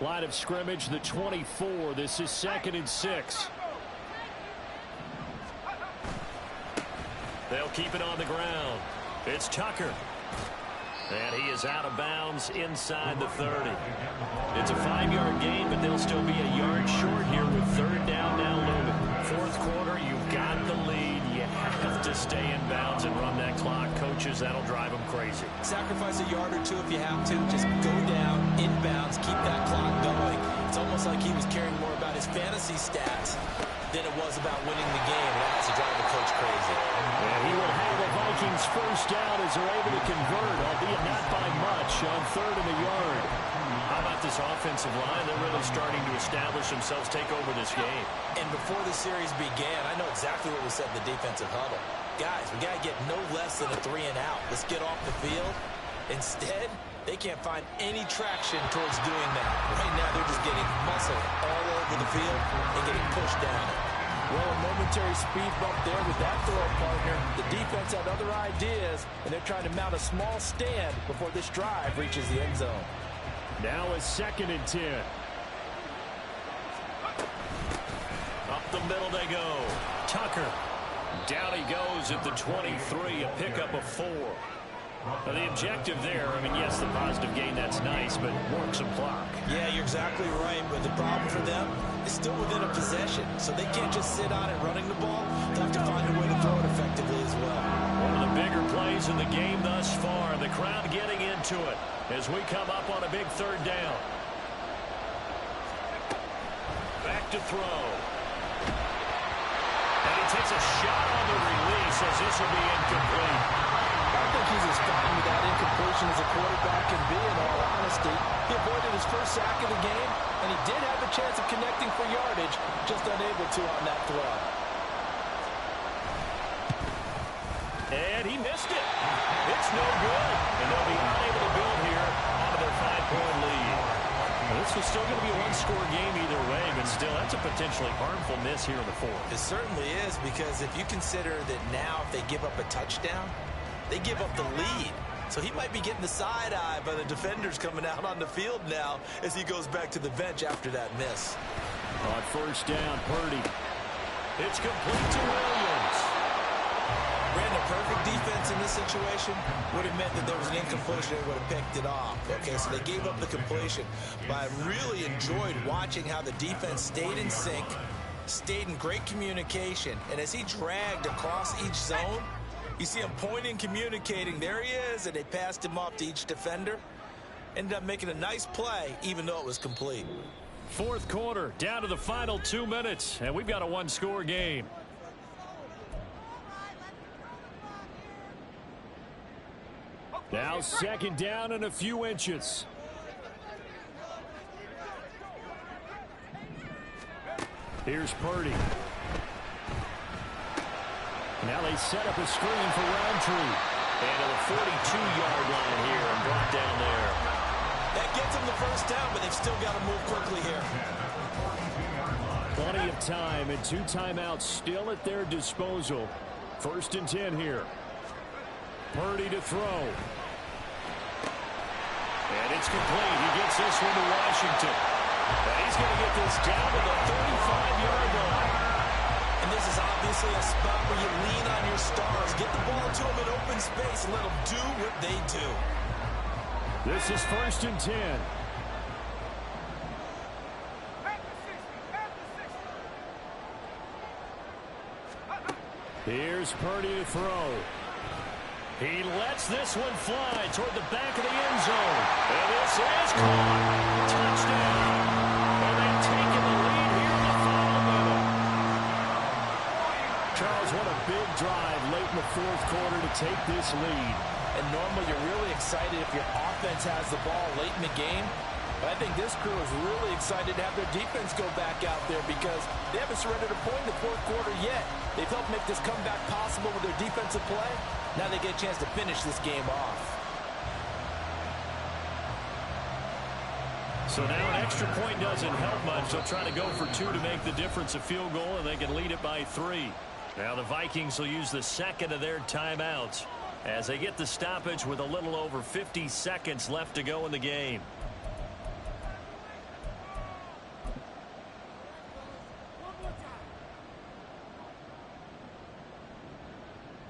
Line of scrimmage, the 24. This is 2nd and 6. They'll keep it on the ground. It's Tucker. And he is out of bounds inside the 30. It's a 5-yard gain, but they'll still be a yard short here with 3rd down now looming. 4th quarter, you've got the lead. You have to stay in bounds and run that clock. Coaches, that'll drive them crazy. Sacrifice a yard or 2 if you have to. Just go down, inbounds, keep that clock going. It's almost like he was caring more about his fantasy stats than it was about winning the game. That has to drive the coach crazy. And he will have the Vikings first down as they're able to convert, albeit not by much, on 3rd and a yard. How about this offensive line? They're really starting to establish themselves, take over this game. And before the series began, I know exactly what we said in the defensive huddle. Guys, we got to get no less than a 3 and out. Let's get off the field. Instead, they can't find any traction towards doing that. Right now, they're just getting muscle all over the field and getting pushed down. Well, a momentary speed bump there with that throw partner. The defense had other ideas, and they're trying to mount a small stand before this drive reaches the end zone. Now a 2nd and 10. Up the middle they go. Tucker. Down he goes at the 23, a pickup of 4. Now the objective there, I mean, yes, the positive gain, that's nice, but work some clock. Yeah, you're exactly right, but the problem for them is still within a possession, so they can't just sit on it running the ball. They have to find a way to throw it effectively as well. One of the bigger plays in the game thus far, and the crowd getting into it as we come up on a big 3rd down. Back to throw. And he takes a shot on the release as this will be incomplete. I think he's as fine with that incompletion as a quarterback can be, in all honesty. He avoided his first sack of the game, and he did have a chance of connecting for yardage, just unable to on that throw. And he missed it. It's no good. And they'll be unable to build here out of their 5-point lead. Well, this was still going to be a 1-score game either way, but still, that's a potentially harmful miss here in the 4th. It certainly is, because if you consider that now if they give up a touchdown, they give up the lead. So he might be getting the side eye by the defenders coming out on the field now as he goes back to the bench after that miss. On 1st down, Purdy. It's complete to Williams. Ran a perfect defense in this situation would have meant that there was an incompletion. They would have picked it off. Okay, so they gave up the completion. But I really enjoyed watching how the defense stayed in sync, stayed in great communication, and as he dragged across each zone, you see him pointing, communicating. There he is, and they passed him off to each defender. Ended up making a nice play, even though it was complete. 4th quarter, down to the final 2 minutes, and we've got a 1-score game. Now second down and a few inches. Here's Purdy. Now they set up a screen for Roundtree. And to the 42-yard line here and brought down there. That gets them the first down, but they've still got to move quickly here. Plenty of time and 2 timeouts still at their disposal. 1st and 10 here. Purdy to throw. And it's complete. He gets this one to Washington. And he's going to get this down to the 35-yard line. And this is obviously a spot where you lean on your stars. Get the ball to them in open space and let them do what they do. This is 1st and 10. Here's Purdy to throw. He lets this one fly toward the back of the end zone. And this is caught. Touchdown. And they've taken the lead here in the final minute. Charles, what a big drive late in the 4th quarter to take this lead. And normally you're really excited if your offense has the ball late in the game. But I think this crew is really excited to have their defense go back out there because they haven't surrendered a point in the 4th quarter yet. They've helped make this comeback possible with their defensive play. Now they get a chance to finish this game off. So now an extra point doesn't help much. They'll try to go for 2 to make the difference a field goal, and they can lead it by 3. Now the Vikings will use the second of their timeouts as they get the stoppage with a little over 50 seconds left to go in the game.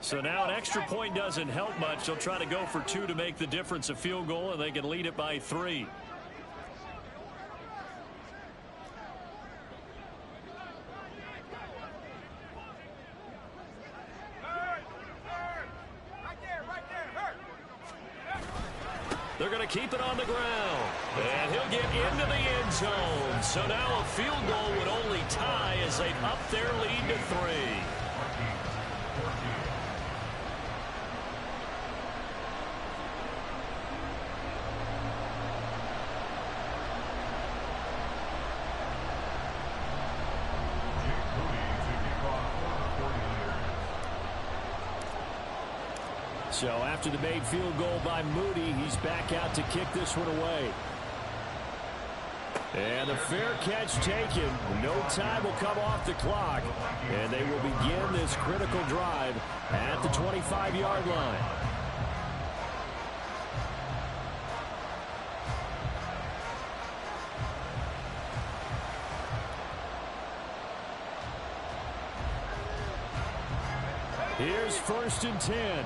So now an extra point doesn't help much. They'll try to go for 2 to make the difference a field goal, and they can lead it by 3. They're going to keep it on the ground. And he'll get into the end zone. So now a field goal would only tie as they've upped their lead to 3. So after the made field goal by Moody, he's back out to kick this one away. And the fair catch taken. No time will come off the clock. And they will begin this critical drive at the 25-yard line. Here's 1st and 10.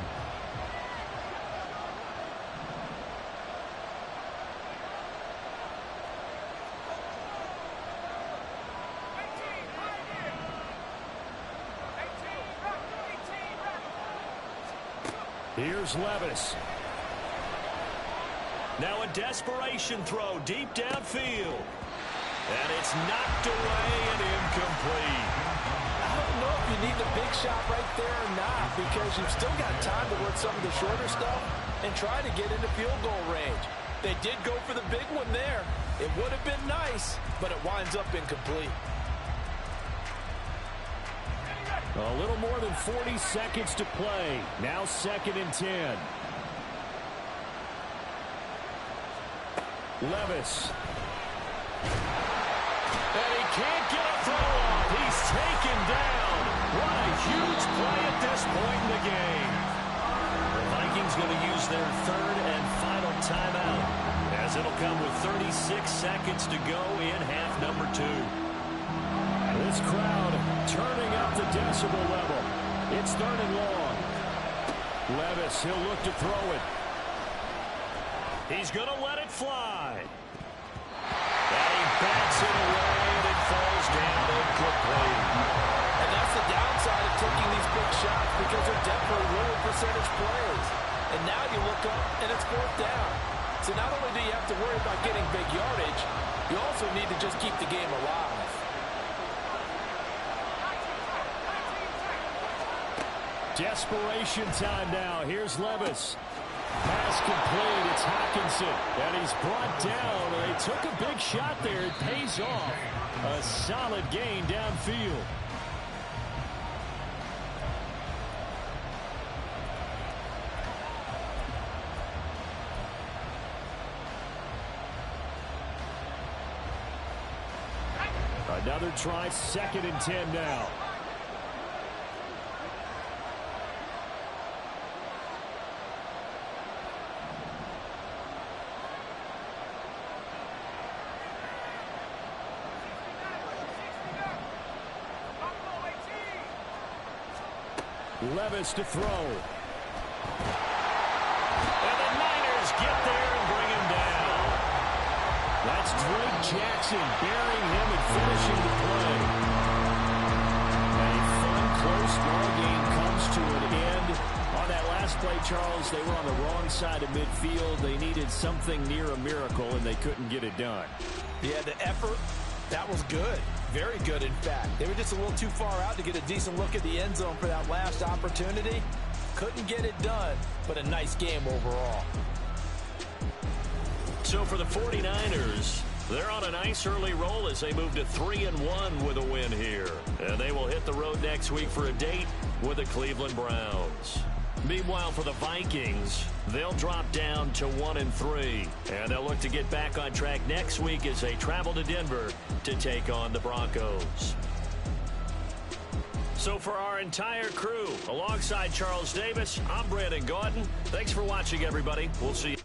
Here's Levis. Now a desperation throw deep downfield. And it's knocked away and incomplete. I don't know if you need the big shot right there or not because you've still got time to work some of the shorter stuff and try to get into field goal range. They did go for the big one there. It would have been nice, but it winds up incomplete. A little more than 40 seconds to play. Now 2nd and 10. Levis. And he can't get a throw off. He's taken down. What a huge play at this point in the game. The Vikings going to use their 3rd and final timeout as it'll come with 36 seconds to go in half number 2. This crowd turning up the decibel level. It's 3rd and long. Levis, he'll look to throw it. He's going to let it fly. And he bats it away, and it falls down incomplete. And that's the downside of taking these big shots because they're definitely lower percentage plays. And now you look up, and it's 4th down. So not only do you have to worry about getting big yardage, you also need to just keep the game alive. Desperation time now. Here's Levis. Pass complete. It's Hawkinson. And he's brought down. And they took a big shot there. It pays off. A solid gain downfield. Another try, 2nd and 10 now. Levis to throw. And the Niners get there and bring him down. That's Drake Jackson burying him and finishing the play. A fun, close ball game comes to an end. On that last play, Charles, they were on the wrong side of midfield. They needed something near a miracle, and they couldn't get it done. Yeah, the effort, that was good. Very good, in fact. They were just a little too far out to get a decent look at the end zone for that last opportunity. Couldn't get it done, but a nice game overall. So for the 49ers, they're on a nice early roll as they move to 3-1 with a win here. And they will hit the road next week for a date with the Cleveland Browns. Meanwhile, for the Vikings, they'll drop down to 1-3. And they'll look to get back on track next week as they travel to Denver to take on the Broncos. So for our entire crew, alongside Charles Davis, I'm Brandon Gaudin. Thanks for watching, everybody. We'll see you.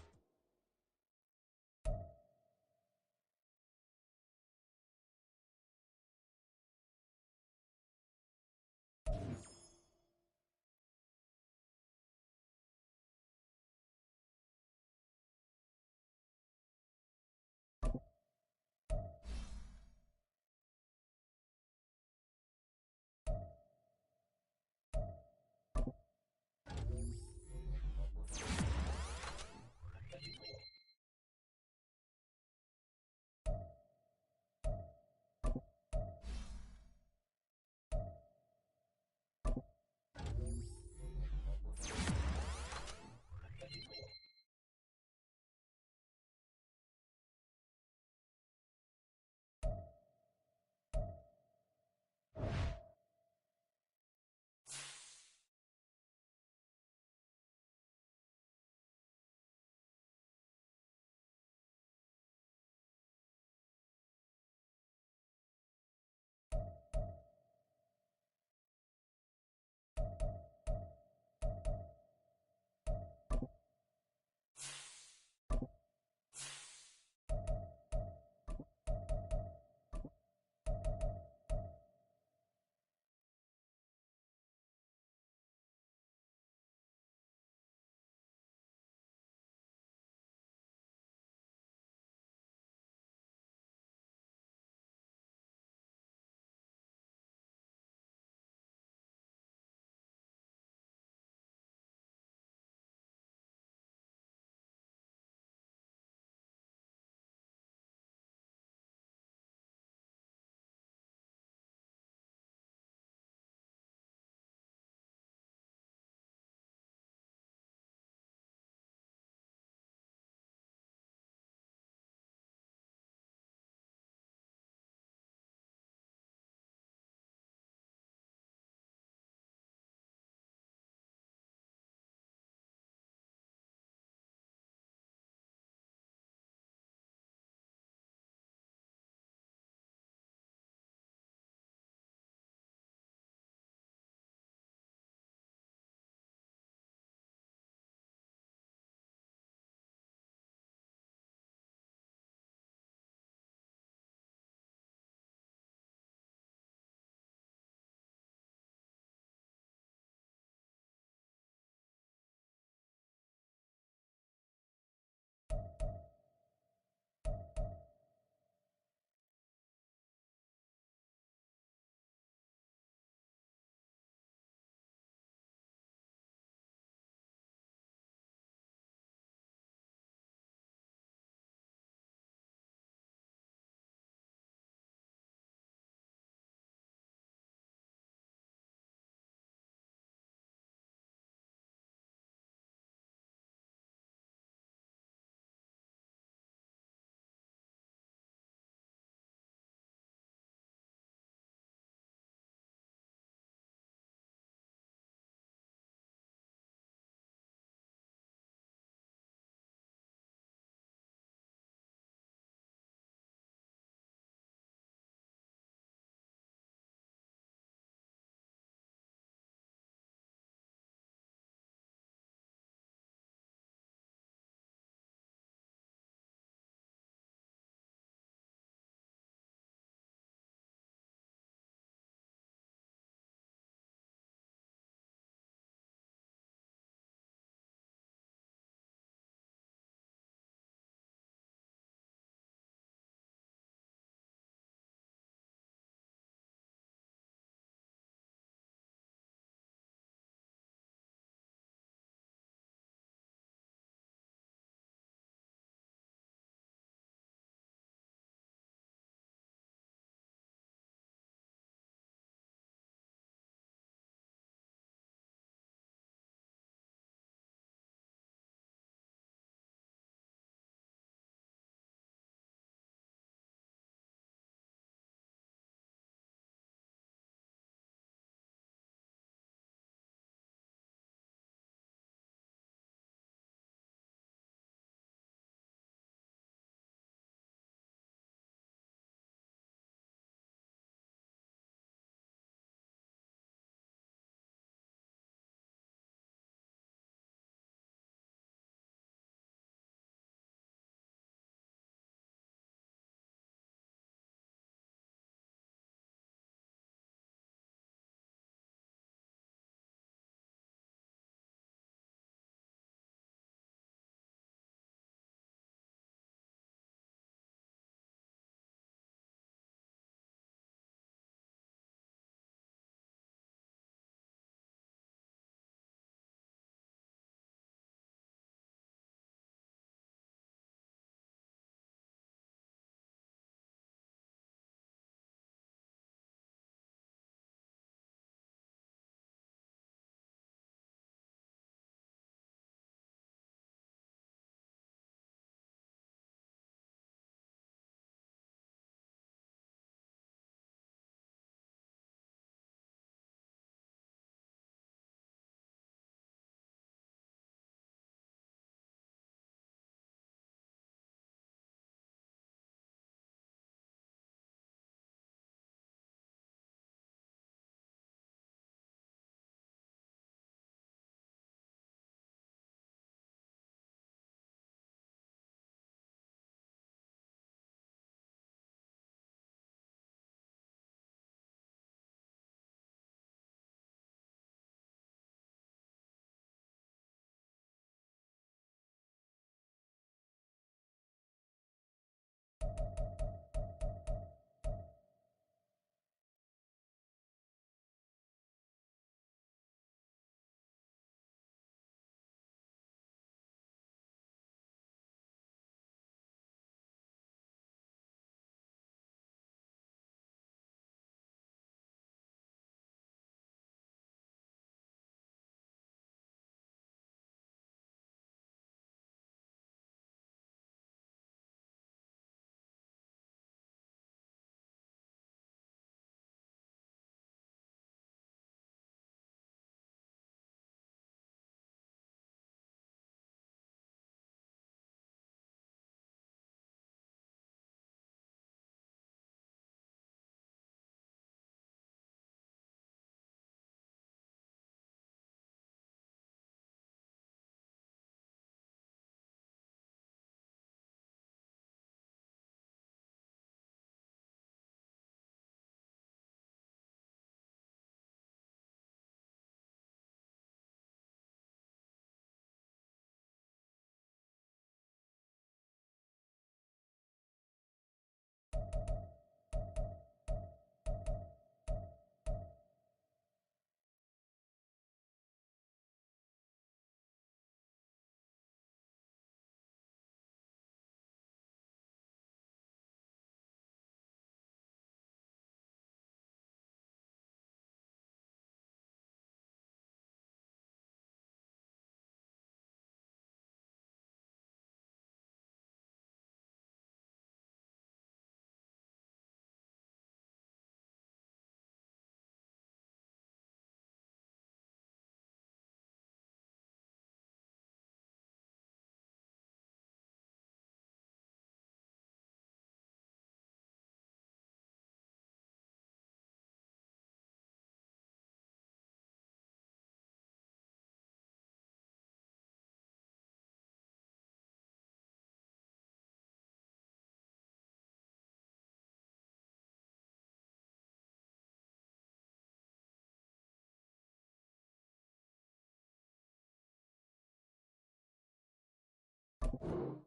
Ball.